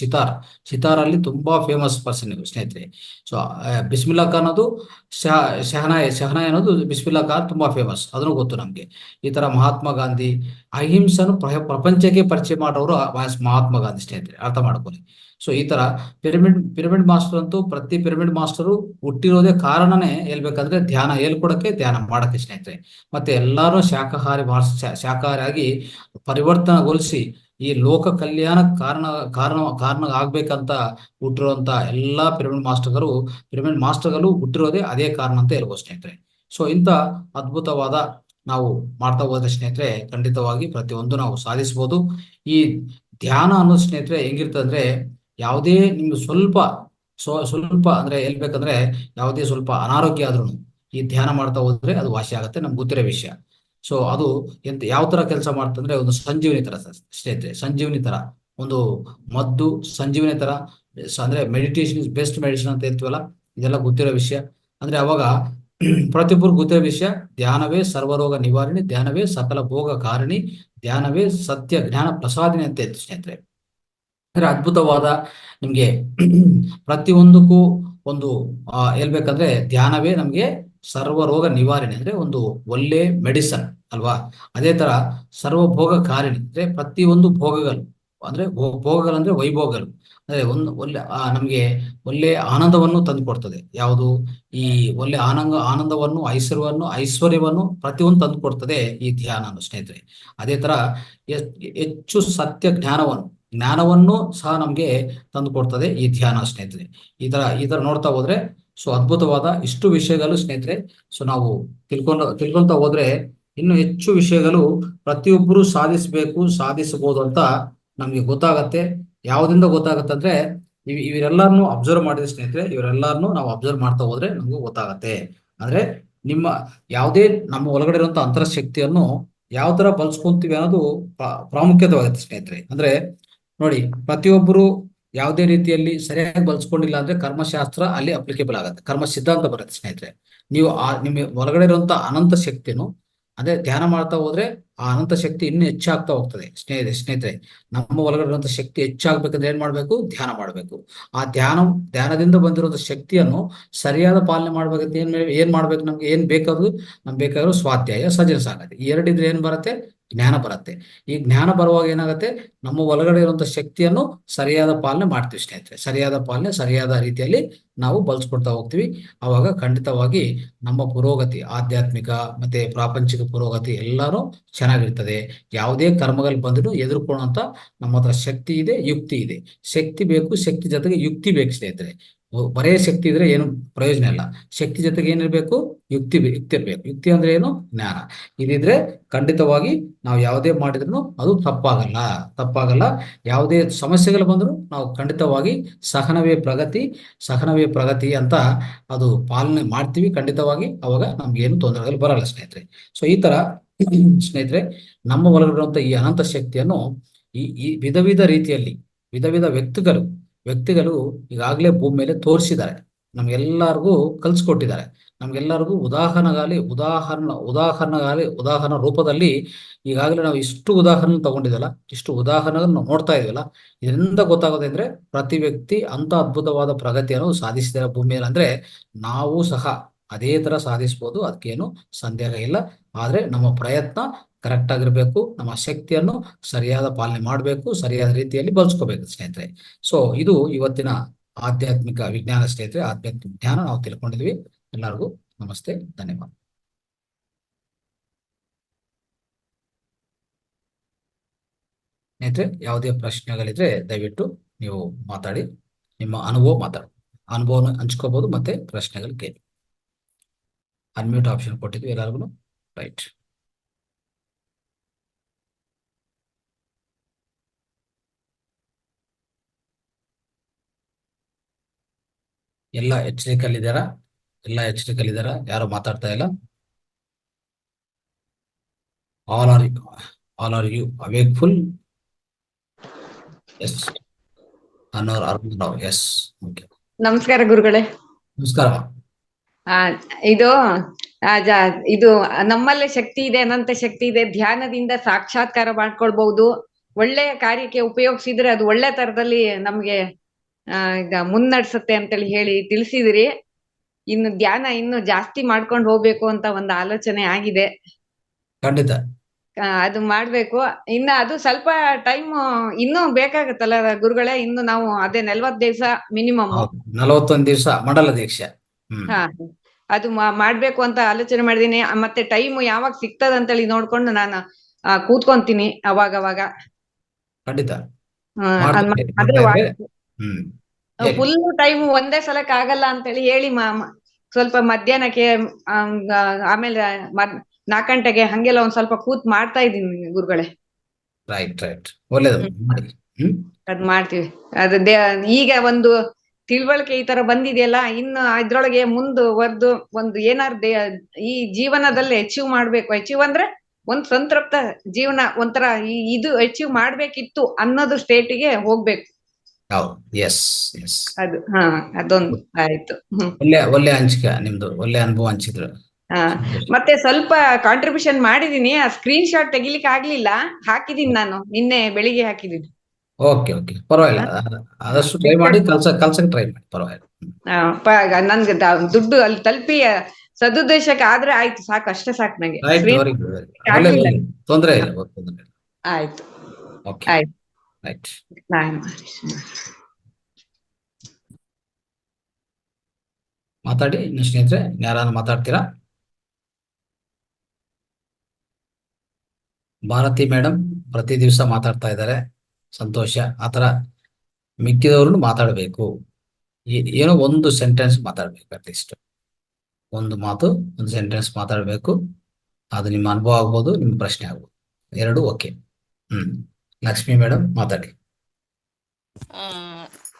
ಸಿತಾರ್ ಅಲ್ಲಿ ತುಂಬಾ ಫೇಮಸ್ ಪರ್ಸನ್ ಇವರು ಸ್ನೇಹಿತರೆ. ಸೊ ಬಿಸ್ಮಿಲ್ಲಾ ಖಾನ್ ಅದು ಶಹನಾಯ್ ಅನ್ನೋದು ಬಿಸ್ಮಿಲ್ಲಾ ಖಾನ್ ತುಂಬಾ ಫೇಮಸ್, ಅದನ್ನು ಗೊತ್ತು ನಮ್ಗೆ. ಈ ತರ ಮಹಾತ್ಮ ಗಾಂಧಿ ಅಹಿಂಸನು ಪ್ರಪಂಚಕ್ಕೆ ಪರಿಚಯ ಮಾಡೋರು ಮಹಾತ್ಮ ಗಾಂಧಿ ಸ್ನೇಹಿತರೆ, ಅರ್ಥ ಮಾಡ್ಕೊಳ್ಳಿ. ಸೊ ಈ ತರ ಪಿರಮಿಡ್ ಮಾಸ್ಟರ್ ಅಂತೂ, ಪ್ರತಿ ಪಿರಮಿಡ್ ಮಾಸ್ಟರು ಹುಟ್ಟಿರೋದೇ ಕಾರಣನೇ ಹೇಳ್ಬೇಕಂದ್ರೆ ಧ್ಯಾನ ಹೇಳ್ಕೊಡಕ್ಕೆ, ಧ್ಯಾನ ಮಾಡಕ್ಕೆ ಸ್ನೇಹಿತರೆ. ಮತ್ತೆ ಎಲ್ಲಾರು ಶಾಕಾಹಾರಿಯಾಗಿ ಪರಿವರ್ತನೆಗೊಳಿಸಿ ಈ ಲೋಕ ಕಲ್ಯಾಣ ಕಾರಣ ಆಗ್ಬೇಕಂತ ಹುಟ್ಟಿರುವಂತ ಎಲ್ಲಾ ಪಿರಮಿಡ್ ಮಾಸ್ಟರ್ಗಳು ಹುಟ್ಟಿರೋದೇ ಅದೇ ಕಾರಣ ಅಂತ ಹೇಳ್ಬೋದು ಸ್ನೇಹಿತರೆ. ಸೊ ಇಂಥ ಅದ್ಭುತವಾದ ನಾವು ಮಾಡ್ತಾ ಹೋದ್ರೆ ಸ್ನೇಹಿತರೆ, ಖಂಡಿತವಾಗಿ ಪ್ರತಿಯೊಂದು ನಾವು ಸಾಧಿಸಬಹುದು. ಈ ಧ್ಯಾನ ಅನ್ನೋ ಸ್ನೇಹಿತರೆ ಹೆಂಗಿರ್ತದೆ ಅಂದ್ರೆ, ಯಾವುದೇ ನಿಮ್ಗೆ ಸ್ವಲ್ಪ ಅಂದ್ರೆ ಹೇಳ್ಬೇಕಂದ್ರೆ, ಯಾವುದೇ ಸ್ವಲ್ಪ ಅನಾರೋಗ್ಯ ಆದ್ರೂ ಈ ಧ್ಯಾನ ಮಾಡ್ತಾ ಹೋದ್ರೆ ಅದು ವಾಸಿ ಆಗುತ್ತೆ, ನಮ್ಗೆ ಗೊತ್ತಿರೋ ವಿಷಯ. ಸೊ ಅದು ಯಾವ ತರ ಕೆಲಸ ಮಾಡ್ತಂದ್ರೆ, ಒಂದು ಸಂಜೀವನಿ ತರ ಸ್ನೇಹಿತರೆ, ಸಂಜೀವನಿ ತರ ಒಂದು ಮದ್ದು, ಸಂಜೀವನಿ ತರ. ಅಂದ್ರೆ ಮೆಡಿಟೇಷನ್ ಇಸ್ ಬೆಸ್ಟ್ ಮೆಡಿಸಿನ್ ಅಂತ ಹೇಳ್ತೀವಲ್ಲ, ಇದೆಲ್ಲ ಗೊತ್ತಿರೋ ವಿಷಯ. ಅಂದ್ರೆ ಅವಾಗ ಪ್ರತಿಯೊಬ್ಬರು ಗೊತ್ತಿರೋ ವಿಷಯ, ಧ್ಯಾನವೇ ಸರ್ವರೋಗ ನಿವಾರಣೆ, ಧ್ಯಾನವೇ ಸಕಲ ಭೋಗ ಕಾರಣಿ, ಧ್ಯಾನವೇ ಸತ್ಯ ಜ್ಞಾನ ಪ್ರಸಾದಿನಿ ಅಂತ ಹೇಳ್ತೀವಿ ಸ್ನೇಹಿತರೆ. ಅಂದ್ರೆ ಅದ್ಭುತವಾದ ನಿಮ್ಗೆ ಪ್ರತಿಯೊಂದಕ್ಕೂ ಒಂದು ಹೇಳ್ಬೇಕಂದ್ರೆ ಧ್ಯಾನವೇ ನಮ್ಗೆ ಸರ್ವ ರೋಗ ನಿವಾರಣೆ, ಅಂದ್ರೆ ಒಂದು ಒಳ್ಳೆ ಮೆಡಿಸನ್ ಅಲ್ವಾ. ಅದೇ ತರ ಸರ್ವಭೋಗ ಕಾರಣಿ, ಅಂದ್ರೆ ಪ್ರತಿಯೊಂದು ಭೋಗಗಳು, ಅಂದ್ರೆ ಭೋಗಗಳಂದ್ರೆ ವೈಭೋಗಗಳು, ಅಂದ್ರೆ ಒಳ್ಳೆ ನಮ್ಗೆ ಒಳ್ಳೆ ಆನಂದವನ್ನು ತಂದು ಕೊಡ್ತದೆ. ಯಾವುದು ಈ ಒಳ್ಳೆ ಆನಂದವನ್ನು, ಐಶ್ವರ್ಯವನ್ನು ಪ್ರತಿಯೊಂದು ತಂದು ಕೊಡ್ತದೆ ಈ ಧ್ಯಾನ ಸ್ನೇಹಿತರೆ. ಅದೇ ತರ ಹೆಚ್ಚು ಸತ್ಯ ಜ್ಞಾನವನ್ನು ಸಹ ನಮ್ಗೆ ತಂದು ಕೊಡ್ತದೆ ಈ ಧ್ಯಾನ ಸ್ನೇಹಿತರೆ. ಈ ತರ ನೋಡ್ತಾ ಹೋದ್ರೆ, ಸೊ ಅದ್ಭುತವಾದ ಇಷ್ಟು ವಿಷಯಗಳು ಸ್ನೇಹಿತರೆ. ಸೊ ನಾವು ತಿಳ್ಕೊಂತ ಹೋದ್ರೆ ಇನ್ನು ಹೆಚ್ಚು ವಿಷಯಗಳು ಪ್ರತಿಯೊಬ್ಬರು ಸಾಧಿಸಬಹುದು ಅಂತ ನಮ್ಗೆ ಗೊತ್ತಾಗತ್ತೆ. ಯಾವ್ದ್ರಿಂದ ಗೊತ್ತಾಗತ್ತೆ ಅಂದ್ರೆ, ಇವರೆಲ್ಲಾರನು ಅಬ್ಸರ್ವ್ ಮಾಡಿದ್ರೆ ಸ್ನೇಹಿತರೆ, ಇವರೆಲ್ಲಾರನು ನಾವು ಅಬ್ಸರ್ವ್ ಮಾಡ್ತಾ ಹೋದ್ರೆ ನಮ್ಗೆ ಗೊತ್ತಾಗತ್ತೆ. ಅಂದ್ರೆ ನಿಮ್ಮ ಯಾವುದೇ ನಮ್ಮ ಒಳಗಡೆ ಇರುವಂತ ಅಂತರಶಕ್ತಿಯನ್ನು ಯಾವ ತರ ಬಳಸ್ಕೊಂತೀವಿ ಅನ್ನೋದು ಪ್ರಾಮುಖ್ಯತೆವಾಗುತ್ತೆ ಸ್ನೇಹಿತರೆ. ಅಂದ್ರೆ ನೋಡಿ, ಪ್ರತಿಯೊಬ್ಬರು ಯಾವುದೇ ರೀತಿಯಲ್ಲಿ ಸರಿಯಾಗಿ ಬಳಸ್ಕೊಂಡಿಲ್ಲ ಅಂದ್ರೆ ಕರ್ಮಶಾಸ್ತ್ರ ಅಲ್ಲಿ ಅಪ್ಲಿಕೇಬಲ್ ಆಗುತ್ತೆ, ಕರ್ಮ ಸಿದ್ಧಾಂತ ಬರುತ್ತೆ ಸ್ನೇಹಿತರೆ. ನೀವು ನಿಮ್ಮ ಒಳಗಡೆ ಇರುವಂತ ಅನಂತ ಶಕ್ತಿಯನ್ನು ಅದೇ ಧ್ಯಾನ ಮಾಡ್ತಾ ಹೋದ್ರೆ ಆ ಅನಂತ ಶಕ್ತಿ ಇನ್ನೂ ಹೆಚ್ಚಾಗ್ತಾ ಹೋಗ್ತದೆ ಸ್ನೇಹಿತರೆ. ನಮ್ಮ ಒಳಗಡೆ ಇರುವಂತ ಶಕ್ತಿ ಹೆಚ್ಚಾಗ್ಬೇಕಂದ್ರೆ ಏನ್ ಮಾಡ್ಬೇಕು? ಧ್ಯಾನ ಮಾಡ್ಬೇಕು. ಆ ಧ್ಯಾನದಿಂದ ಬಂದಿರುವಂತ ಶಕ್ತಿಯನ್ನು ಸರಿಯಾದ ಪಾಲನೆ ಮಾಡ್ಬೇಕಂತ ಏನ್ ಮಾಡ್ಬೇಕು? ನಮ್ಗೆ ಏನ್ ಬೇಕಾದ್ರು ಸ್ವಾಧ್ಯಾಯ, ಸಜನ ಸಾಗತ್ತೆ. ಈ ಎರಡಿದ್ರೆ ಏನ್ ಬರುತ್ತೆ? ಜ್ಞಾನ ಬರುತ್ತೆ. ಈ ಜ್ಞಾನ ಬರುವಾಗ ಏನಾಗುತ್ತೆ? ನಮ್ಮ ಒಳಗಡೆ ಇರುವಂತ ಶಕ್ತಿಯನ್ನು ಸರಿಯಾದ ಪಾಲನೆ ಮಾಡ್ತೀವಿ ಸ್ನೇಹಿತರೆ. ಸರಿಯಾದ ರೀತಿಯಲ್ಲಿ ನಾವು ಬಳಸ್ಕೊಡ್ತಾ ಹೋಗ್ತೀವಿ. ಅವಾಗ ಖಂಡಿತವಾಗಿ ನಮ್ಮ ಪುರೋಗತಿ, ಆಧ್ಯಾತ್ಮಿಕ ಮತ್ತೆ ಪ್ರಾಪಂಚಿಕ ಪುರೋಗತಿ ಎಲ್ಲಾನು ಚೆನ್ನಾಗಿರ್ತದೆ. ಯಾವುದೇ ಕರ್ಮಗಳು ಬಂದರೂ ಎದುರ್ಕೊಳ್ಳುವಂತ ನಮ್ಮ ಹತ್ರ ಶಕ್ತಿ ಇದೆ, ಯುಕ್ತಿ ಇದೆ. ಶಕ್ತಿ ಬೇಕು, ಶಕ್ತಿ ಜೊತೆಗೆ ಯುಕ್ತಿ ಬೇಕು ಸ್ನೇಹಿತರೆ. ಬರೇ ಶಕ್ತಿ ಇದ್ರೆ ಏನು ಪ್ರಯೋಜನ ಇಲ್ಲ. ಶಕ್ತಿ ಜೊತೆಗೆ ಏನಿರ್ಬೇಕು? ಯುಕ್ತಿ ಇರ್ಬೇಕು. ಯುಕ್ತಿ ಅಂದ್ರೆ ಏನು? ಜ್ಞಾನ. ಇದಿದ್ರೆ ಖಂಡಿತವಾಗಿ ನಾವು ಯಾವುದೇ ಮಾಡಿದ್ರು ಅದು ತಪ್ಪಾಗಲ್ಲ. ಯಾವುದೇ ಸಮಸ್ಯೆಗಳು ಬಂದ್ರು ನಾವು ಖಂಡಿತವಾಗಿ ಸಹನವೇ ಪ್ರಗತಿ ಅಂತ ಅದು ಪಾಲನೆ ಮಾಡ್ತೀವಿ ಖಂಡಿತವಾಗಿ. ಅವಾಗ ನಮ್ಗೆ ಏನು ತೊಂದರೆಗಳು ಬರಲ್ಲ ಸ್ನೇಹಿತರೆ. ಸೊ ಈ ತರ ಸ್ನೇಹಿತರೆ, ನಮ್ಮ ಒಳಗಿರುವಂತ ಈ ಅನಂತ ಶಕ್ತಿಯನ್ನು ಈ ವಿಧ ರೀತಿಯಲ್ಲಿ ವಿಧ ವ್ಯಕ್ತಿಗಳು ಈಗಾಗಲೇ ಭೂಮಿ ಮೇಲೆ ತೋರಿಸಿದ್ದಾರೆ, ನಮ್ಗೆಲ್ಲರಿಗೂ ಕಲ್ಸ್ಕೊಟ್ಟಿದ್ದಾರೆ. ನಮ್ಗೆಲ್ಲರಿಗೂ ಉದಾಹರಣಾ ರೂಪದಲ್ಲಿ ಈಗಾಗಲೇ ನಾವು ಇಷ್ಟು ಉದಾಹರಣೆ ತಗೊಂಡಿದ್ದಲ್ಲ, ಇಷ್ಟು ಉದಾಹರಣೆಗಳನ್ನು ನೋಡ್ತಾ ಇದೀವಲ್ಲ. ಇದರಿಂದ ಗೊತ್ತಾಗೋದೆ ಅಂದ್ರೆ ಪ್ರತಿ ವ್ಯಕ್ತಿ ಅಂತ ಅದ್ಭುತವಾದ ಪ್ರಗತಿಯನ್ನು ಸಾಧಿಸಿದ್ದಾರೆ ಭೂಮಿಯಲ್ಲಿ. ಅಂದ್ರೆ ನಾವು ಸಹ ಅದೇ ತರ ಸಾಧಿಸ್ಬೋದು, ಅದಕ್ಕೇನು ಸಂದೇಹ ಇಲ್ಲ. ಆದ್ರೆ ನಮ್ಮ ಪ್ರಯತ್ನ ಕರೆಕ್ಟ್ ಆಗಿರ್ಬೇಕು, ನಮ್ಮ ಶಕ್ತಿಯನ್ನು ಸರಿಯಾದ ಪಾಲನೆ ಮಾಡಬೇಕು, ಸರಿಯಾದ ರೀತಿಯಲ್ಲಿ ಬಳಸ್ಕೋಬೇಕು ಸ್ನೇಹಿತರೆ. ಸೊ ಇದು ಇವತ್ತಿನ ಆಧ್ಯಾತ್ಮಿಕ ವಿಜ್ಞಾನ ಸ್ನೇಹಿತರೆ. ಆಧ್ಯಾತ್ಮಿಕ ಜ್ಞಾನ ನಾವು ತಿಳ್ಕೊಂಡಿದ್ವಿ. ಎಲ್ಲರಿಗೂ ನಮಸ್ತೆ, ಧನ್ಯವಾದ ಸ್ನೇಹಿತರೆ. ಯಾವುದೇ ಪ್ರಶ್ನೆಗಳಿದ್ರೆ ದಯವಿಟ್ಟು ನೀವು ಮಾತಾಡಿ, ನಿಮ್ಮ ಅನುಭವನ ಹಂಚ್ಕೋಬಹುದು, ಮತ್ತೆ ಪ್ರಶ್ನೆಗಳು ಕೇಳಿ. ಅನ್ಮ್ಯೂಟ್ ಆಪ್ಷನ್ ಕೊಟ್ಟಿದ್ವಿ ಎಲ್ಲರಿಗೂ. ರೈಟ್. ಎಲ್ಲ ಎಚ್ಚರಿಕೆಯಲ್ಲಿದ್ದಾರಾ? ಯಾರು ಮಾತಾಡ್ತಾ ಇಲ್ಲ? All are you awakeful? Yes. Yes. ನಮಸ್ಕಾರ ಗುರುಗಳೇ. ನಮಸ್ಕಾರ. ಇದು ಇದು ನಮ್ಮಲ್ಲೇ ಶಕ್ತಿ ಇದೆ, ಅನಂತ ಶಕ್ತಿ ಇದೆ, ಧ್ಯಾನದಿಂದ ಸಾಕ್ಷಾತ್ಕಾರ ಮಾಡ್ಕೊಳ್ಬಹುದು. ಒಳ್ಳೆ ಕಾರ್ಯಕ್ಕೆ ಉಪಯೋಗಿಸಿದ್ರೆ ಅದು ಒಳ್ಳೆ ತರದಲ್ಲಿ ನಮ್ಗೆ ಈಗ ಮುನ್ನಡ್ಸತ್ತೆ ಅಂತೇಳಿ ಹೇಳಿ ತಿಳಿಸಿದಿರಿ. ಇನ್ನು ಧ್ಯಾನ ಇನ್ನು ಜಾಸ್ತಿ ಮಾಡ್ಕೊಂಡು ಹೋಗ್ಬೇಕು ಅಂತ ಒಂದು ಆಲೋಚನೆ ಆಗಿದೆ. ಖಂಡಿತ. ಅದು ಮಾಡ್ಬೇಕು. ಇನ್ನ ಅದು ಸ್ವಲ್ಪ ಟೈಮ್ ಇನ್ನೂ ಬೇಕಾಗತ್ತಲ್ಲ ಗುರುಗಳೇ? ಇನ್ನು ನಾವು ಅದೇ 40 ದಿವಸ ಮಿನಿಮಮ್. 41 ದಿವಸ ಮಂಡಲ ದೀಕ್ಷೆ. ಹಾ, ಅದು ಮಾಡ್ಬೇಕು ಅಂತ ಆಲೋಚನೆ ಮಾಡಿದೀನಿ. ಮತ್ತೆ ಟೈಮ್ ಯಾವಾಗ ಸಿಗ್ತದ ಅಂತೇಳಿ ನೋಡ್ಕೊಂಡು ನಾನು ಕೂತ್ಕೊಂತೀನಿ ಅವಾಗ. ಖಂಡಿತ ಅದೇ ಹ್ಮ್ ಫುಲ್ ಟೈಮ್ ಒಂದೇ ಸಲಕ್ಕೆ ಆಗಲ್ಲ ಅಂತೇಳಿ ಹೇಳಿ ಸ್ವಲ್ಪ ಮಧ್ಯಾಹ್ನಕ್ಕೆ ಆಮೇಲೆ 4 ಗಂಟೆಗೆ ಹಂಗೆಲ್ಲ ಒಂದ್ ಸ್ವಲ್ಪ ಕೂತ್ ಮಾಡ್ತಾ ಇದೀನಿ ಗುರುಗಳೇ. ರೈಟ್ ಒಳ್ಳೇದು ಮಾಡಿ. ಅದ್ ಮಾಡ್ತೀವಿ. ಅದು ಈಗ ಒಂದು ತಿಳುವಳಿಕೆ ಈ ತರ ಬಂದಿದೆಯಲ್ಲ, ಇನ್ನು ಇದ್ರೊಳಗೆ ಮುಂದುವರೆದು ಒಂದು ಏನಾರು ಈ ಜೀವನದಲ್ಲಿ ಅಚೀವ್ ಮಾಡ್ಬೇಕು. ಅಚೀವ್ ಅಂದ್ರೆ ಒಂದ್ ಸಂತೃಪ್ತ ಜೀವನ, ಒಂಥರ ಇದು ಅಚೀವ್ ಮಾಡ್ಬೇಕಿತ್ತು ಅನ್ನೋದು ಸ್ಟೇಟಿಗೆ ಹೋಗ್ಬೇಕು. ಅದು ಅದೊಂದು ಆಯ್ತು. ಒಳ್ಳೆ ಹಂಚಿಕೆ ನಿಮ್ದು, ಒಳ್ಳೆ ಅನುಭವ ಹಂಚಿದ್ರು. ಮತ್ತೆ ಸ್ವಲ್ಪ ಕಾಂಟ್ರಿಬ್ಯೂಷನ್ ಮಾಡಿದೀನಿ. ಆ ಸ್ಕ್ರೀನ್ ಶಾಟ್ ತೆಗಿಲಿಕ್ಕೆ ಆಗ್ಲಿಲ್ಲ, ಹಾಕಿದೀನಿ ನಾನು ನಿನ್ನೆ ಬೆಳಿಗ್ಗೆ ಹಾಕಿದೀನಿ. ಓಕೆ ಪರವಾಗಿಲ್ಲ, ಆದಷ್ಟು ಟ್ರೈ ಮಾಡಿ, ಕಲ್ಸಕ್ಕೆ ಟ್ರೈ ಮಾಡಿ, ಪರವಾಗಿಲ್ಲ. ನನ್ಗೆ ದುಡ್ಡು ಅಲ್ಲಿ ತಲುಪಿ ಸದುದ್ದೇಶಕ್ಕೆ ಆದ್ರೆ ಆಯ್ತು, ಸಾಕು, ಅಷ್ಟೇ ಸಾಕು ನಂಗೆ. ತೊಂದ್ರೆ ಇಲ್ಲ. ಆಯ್ತು. ರೈಟ್. ಮಾತಾಡಿ ಇನ್ನು ಸ್ನೇಹಿತರೆ, ಯಾರು ಮಾತಾಡ್ತೀರಾ? ಭಾರತಿ ಮೇಡಮ್ ಪ್ರತಿ ದಿವಸ ಮಾತಾಡ್ತಾ ಇದ್ದಾರೆ, ಸಂತೋಷ. ಆತರ ಮಿಕ್ಕಿದವ್ರು ಮಾತಾಡಬೇಕು. ಏನೋ ಒಂದು ಸೆಂಟೆನ್ಸ್ ಮಾತಾಡ್ಬೇಕು, ಅಟ್ಲೀಸ್ಟ್ ಒಂದು ಸೆಂಟೆನ್ಸ್ ಮಾತಾಡ್ಬೇಕು. ಅದು ನಿಮ್ಮ ಅನುಭವ ಆಗ್ಬೋದು, ನಿಮ್ಮ ಪ್ರಶ್ನೆ ಆಗ್ಬೋದು, ಎರಡು ಓಕೆ. ಲಕ್ಷ್ಮಿ ಮೇಡಮ್ ಮಾತಾಡಿ.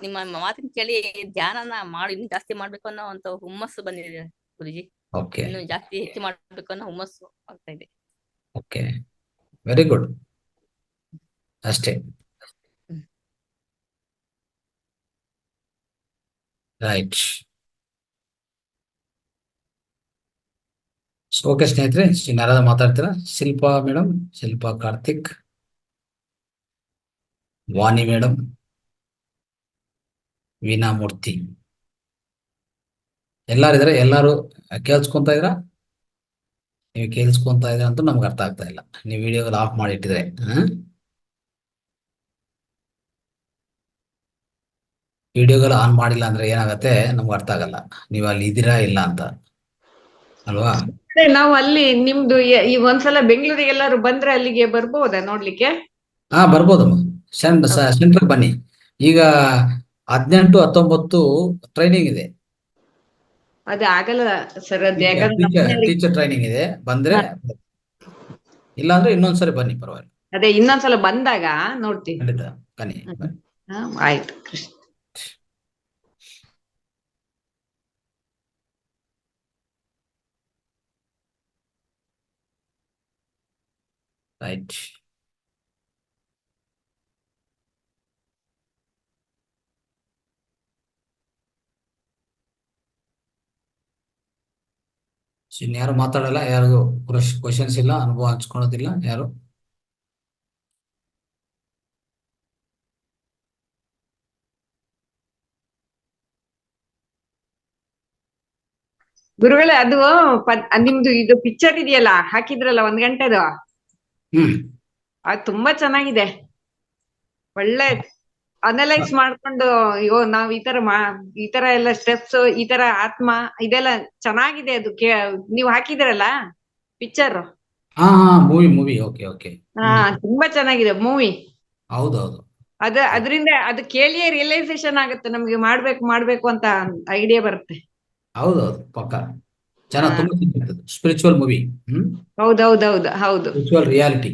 ನಿಮ್ಮ ಮಾತಿನ ಕೇಳಿ ಧ್ಯಾನನ ಮಾಡಿ ಇನ್ನು ಜಾಸ್ತಿ ಮಾಡ್ಬೇಕು ಅನ್ನೋ ಅಂತ ಹುಮ್ಮಸ್ಸು ಬಂದಿದೆ ಗುರುಜಿ. ಇನ್ನು ಜಾಸ್ತಿ ಹೆಚ್ಚು ಮಾಡ್ಬೇಕು ಅನ್ನೋ ಹುಮ್ಮಸ್ಸು ಆಗ್ತಾ ಇದೆ. Okay, very good. ಅಷ್ಟೇ. ರೈಟ್. ಓಕೆ ಸ್ನೇಹಿತರೆ, ಯಾರಾದ್ರೂ ಮಾತಾಡ್ತೀರಾ? ಶಿಲ್ಪಾ ಮೇಡಮ್, ಶಿಲ್ಪಾ ಕಾರ್ತಿಕ್, ವಾಣಿ ಮೇಡಮ್, ವೀಣಾ ಮೂರ್ತಿ, ಎಲ್ಲಾರಿದ್ರೆ ಎಲ್ಲಾರು ಕೇಳಿಸ್ಕೊಂತ ಇದ್ರ? ನೀವು ಕೇಳಿಸ್ಕೊಂತ ಇದ್ರ ಅಂತ ನಮ್ಗೆ ಅರ್ಥ ಆಗ್ತಾ ಇಲ್ಲ. ನೀವು ವಿಡಿಯೋಗಳು ಆಫ್ ಮಾಡಿ ಇಟ್ಟಿದ್ರೆ, ವಿಡಿಯೋಗಳು ಆನ್ ಮಾಡಿಲ್ಲ ಅಂದ್ರೆ ಏನಾಗತ್ತೆ ನಮ್ಗೆ ಅರ್ಥ ಆಗಲ್ಲ, ನೀವು ಅಲ್ಲಿ ಇದೀರಾ ಇಲ್ಲ ಅಂತ ಅಲ್ವಾ? ನಾವು ಅಲ್ಲಿ ನಿಮ್ದು ಈ ಒಂದ್ಸಲ ಬೆಂಗಳೂರಿಗೆ ಎಲ್ಲಾರು ಬಂದ್ರೆ ಅಲ್ಲಿಗೆ ಬರ್ಬೋದಾ ನೋಡ್ಲಿಕ್ಕೆ? ಬರ್ಬೋದಮ್ಮ. ಸೆಂಟರ್ ಬನ್ನಿ. ಈಗ 18, 19 ಟ್ರೈನಿಂಗ್ ಇದೆ. ಅದು ಆಗಲ್ಲ ಸರ್, ಟೀಚರ್ ಟ್ರೈನಿಂಗ್ ಇದೆ. ಬಂದ್ರೆ ಇಲ್ಲ ಅಂದ್ರೆ ಇನ್ನೊಂದ್ಸರಿ ಬನ್ನಿ, ಪರವಾಗಿಲ್ಲ. ಅದೇ ಇನ್ನೊಂದ್ಸಲ ಬಂದಾಗ ನೋಡ್ತೀವಿ. ಖಂಡಿತ ಬನ್ನಿ. ಆಯ್ತು ಕೃಷ್ಣ. ರೈಟ್. ಇನ್ಯಾರು ಮಾತಾಡಲ್ಲ? ಯಾರಿಗೂ ಕ್ವಶನ್ಸ್ ಇಲ್ಲ, ಅನುಭವ ಹಂಚ್ಕೊಳೋದಿಲ್ಲ ಯಾರು? ಗುರುಗಳೇ, ಅದು ನಿಮ್ದು ಇದು ಪಿಕ್ಚರ್ ಇದೆಯಲ್ಲ, ಹಾಕಿದ್ರಲ್ಲ 1 ಗಂಟೆದು, ಅದು ತುಂಬಾ ಚೆನ್ನಾಗಿದೆ. ಒಳ್ಳೆ ಅನಲೈಸ್ ಮಾಡ್ಕೊಂಡು, ಅಯ್ಯೋ ನಾವ್ ಈ ತರ ಎಲ್ಲ ಸ್ಟೆಪ್ಸ್, ಈ ತರ ಆತ್ಮ, ಇದೆಲ್ಲ ಚೆನ್ನಾಗಿದೆ. ಅದು ನೀವು ಹಾಕಿದ್ರಲ್ಲ ಪಿಕ್ಚರ್. ಮೂವಿ. ಓಕೆ. ತುಂಬಾ ಚೆನ್ನಾಗಿದೆ ಮೂವಿ. ಹೌದೌದು. ಅದರಿಂದ ಅದು ಕೇಳಿಯೇ ರಿಯಲೈಸೇಷನ್ ಆಗುತ್ತೆ ನಮ್ಗೆ, ಮಾಡ್ಬೇಕು ಅಂತ ಐಡಿಯಾ ಬರುತ್ತೆ. ಹೌದೌದು, ಪಕ್ಕ ಚೆನ್ನಾಗಿ. Spiritual movie. ಹೌದು. Spiritual reality.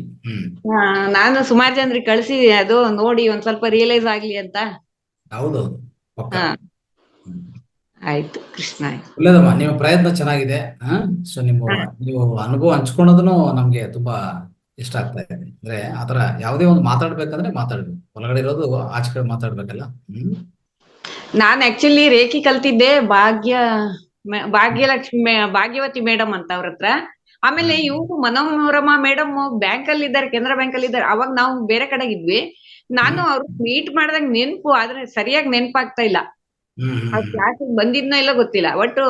ನಾನು ಸುಮಾರು ಜನರಿಗೆ ಕಳ್ಸಿದೀನಿ, ಅದು ನೋಡಿ ಒಂದ್ ಸ್ವಲ್ಪ ರಿಯಲೈಸ್ ಆಗ್ಲಿ ಅಂತ. ಹೌದೌದು, ಪಕ್ಕ. ಆಯ್ತು ಕೃಷ್ಣ. ಒಳ್ಳೇದಮ್ಮ, ನಿಮ್ಮ ಪ್ರಯತ್ನ ಚೆನ್ನಾಗಿದೆ. ಸೊ ನೀವು ಅನುಭವ ಹಂಚ್ಕೊಳೋದನ್ನು ನಮ್ಗೆ ತುಂಬಾ ಇಷ್ಟ ಆಗ್ತಾ ಇದೆ. ಅಂದ್ರೆ ಆತರ ಯಾವುದೇ ಒಂದು ಮಾತಾಡ್ಬೇಕಂದ್ರೆ ಮಾತಾಡ್ಬೇಕು, ಒಳಗಡೆ ಇರೋದು ಆಚೆ ಕಡೆ ಮಾತಾಡ್ಬೇಕಲ್ಲ. ನಾನ್ ಆಕ್ಚುಲಿ ರೇಖಿ ಕಲ್ತಿದ್ದೆ, ಭಾಗ್ಯ ಭಾಗ್ಯವತಿ ಮೇಡಮ್ ಅಂತ ಅವ್ರ ಹತ್ರ. ಆಮೇಲೆ ಹ್ಮ್. ಇವ್ರು ಮನೋರಮಾ ಮೇಡಮ್ ಬ್ಯಾಂಕ್ ಅಲ್ಲಿ ಇದ್ದಾರೆ, ಕೆನರಾ ಬ್ಯಾಂಕ್ ಅಲ್ಲಿ ಇದ್ದಾರೆ. ಅವಾಗ ನಾವು ಬೇರೆ ಕಡೆ ಇದ್ವಿ. ನಾನು ಅವ್ರು ಮೀಟ್ ಮಾಡ್ದಾಗ ನೆನ್ಪು, ಆದ್ರೆ ಸರಿಯಾಗಿ ನೆನ್ಪಾಗ್ತಾ ಇಲ್ಲ. ಅವ್ರ ಕ್ಲಾಸಿಗೆ ಬಂದಿದ್ನೋ ಇಲ್ಲ ಗೊತ್ತಿಲ್ಲ. ಒಟ್ಟು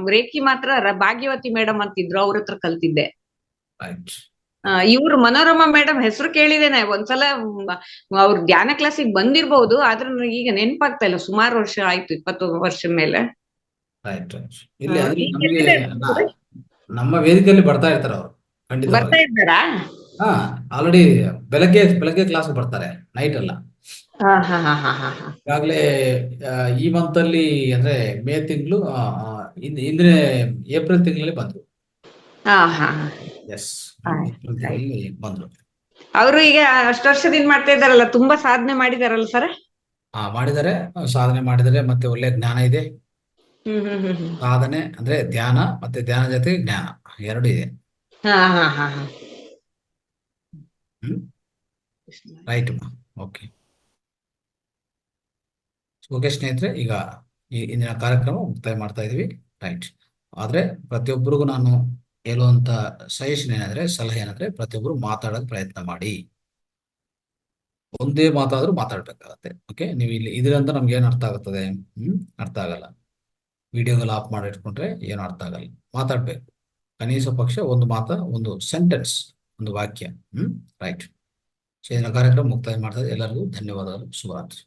ರೇಖಿ ಮಾತ್ರ ಭಾಗ್ಯವತಿ ಮೇಡಮ್ ಅಂತಿದ್ರು, ಅವ್ರ ಹತ್ರ ಕಲ್ತಿದ್ದೆ. ರೈಟ್. ಇವ್ರು ಮನೋರಮಾ ಮೇಡಮ್ ಹೆಸರು ಕೇಳಿದೇನೆ ಒಂದ್ಸಲ. ಅವ್ರ ಧ್ಯಾನ ಕ್ಲಾಸಿಗೆ ಬಂದಿರ್ಬಹುದು, ಆದ್ರೆ ನನಗೆ ಈಗ ನೆನ್ಪಾಗ್ತಾ ಇಲ್ಲ. ಸುಮಾರು ವರ್ಷ ಆಯ್ತು, 20 ವರ್ಷ ಮೇಲೆ. Right right. ಇಲ್ಲಿ ಅಂದ್ರೆ ಈಗ ನಮಗೆ ಎಲ್ಲಿದ್ದಾರೆ? ನಮ್ಮ ವೇದಿಕೆಯಲ್ಲಿ ಬರ್ತಾ ಇರ್ತಾರೆ ಅವರು, ಖಂಡಿತವಾಗಿ. ಬರ್ತಾ ಇದ್ದಾರಾ? ಹಾ, ಆಲ್ರೆಡಿ ಬೆಳಗ್ಗೆ ಕ್ಲಾಸ್ ಬರ್ತಾರೆ, ನೈಟ್ ಅಲ್ಲ. ಹಾ ಹಾ ಹಾ ಹಾ ಹಾ ಹಾ. ಈಗಾಗಲೇ ಈ ಮಂತ್ ಅಲ್ಲಿ ಅಂದ್ರೆ ಮೇ ತಿಂಗಳು, ಹಿಂದಿನ ಏಪ್ರಿಲ್ ತಿಂಗಳಲ್ಲಿ ಬಂದ್ರು. ಹಾ ಹಾ ಹಾ. ಎಸ್, ಏಪ್ರಿಲ್ ತಿಂಗಳಲ್ಲಿ ಬಂದ್ರು. ಅವರು ಈಗ ಅಷ್ಟು ವರ್ಷದಿಂದ ಮಾಡ್ತಾ ಇದ್ದಾರಲ್ಲ, ತುಂಬಾ ಸಾಧನೆ ಮಾಡಿದಾರಲ್ಲ ಸರ್? ಮಾಡಿದ್ದಾರೆ, ಸಾಧನೆ ಮಾಡಿದ್ದಾರೆ. ಮತ್ತೆ ಒಳ್ಳೆ ಜ್ಞಾನ ಇದೆ. ಹ್ಮ್ ಹ್ಮ್ ಹ್ಮ್ ಹ್ಮ್. ಸಾಧನೆ ಅಂದ್ರೆ ಧ್ಯಾನ, ಮತ್ತೆ ಧ್ಯಾನ ಜೊತೆಗೆ ಜ್ಞಾನ ಎರಡು ಇದೆ. ಹಾ ಹಾ ಹಾ ಹಾ. ರೈಟ್ ಅಮ್ಮ. ಓಕೆ ಓಕೆ ಸ್ನೇಹಿತರೆ, ಈಗ ಈ ಇಂದಿನ ಕಾರ್ಯಕ್ರಮ ಮುಕ್ತಾಯ ಮಾಡ್ತಾ ಇದೀವಿ. ರೈಟ್. ಆದ್ರೆ ಪ್ರತಿಯೊಬ್ಬರಿಗೂ ನಾನು ಹೇಳುವಂತ ಸಜೆಷನ್ ಏನಂದ್ರೆ, ಸಲಹೆ ಏನಂದ್ರೆ, ಪ್ರತಿಯೊಬ್ಬರು ಮಾತಾಡೋಕೆ ಪ್ರಯತ್ನ ಮಾಡಿ. ಒಂದೇ ಮಾತಾದ್ರೂ ಮಾತಾಡ್ಬೇಕಾಗತ್ತೆ. ಓಕೆ, ನೀವು ಇಲ್ಲಿ ಇದರಿಂದ ನಮ್ಗೆ ಏನು ಅರ್ಥ ಆಗುತ್ತದೆ? ಅರ್ಥ ಆಗಲ್ಲ. ವಿಡಿಯೋಗಳು ಆಫ್ ಮಾಡಿ ಇಟ್ಕೊಂಡ್ರೆ ಏನು ಅರ್ಥ ಆಗಲ್ಲ. ಮಾತಾಡ್ಬೇಕು, ಕನಿಷ್ಠ ಪಕ್ಷ ಒಂದು ಒಂದು ಸೆಂಟೆನ್ಸ್, ಒಂದು ವಾಕ್ಯ. ರೈಟ್. ಕಾರ್ಯಕ್ರಮ ಮುಕ್ತಾಯ ಮಾಡ್ತಾ ಎಲ್ಲರಿಗೂ ಧನ್ಯವಾದಗಳು. ಶುಭರಾತ್ರಿ.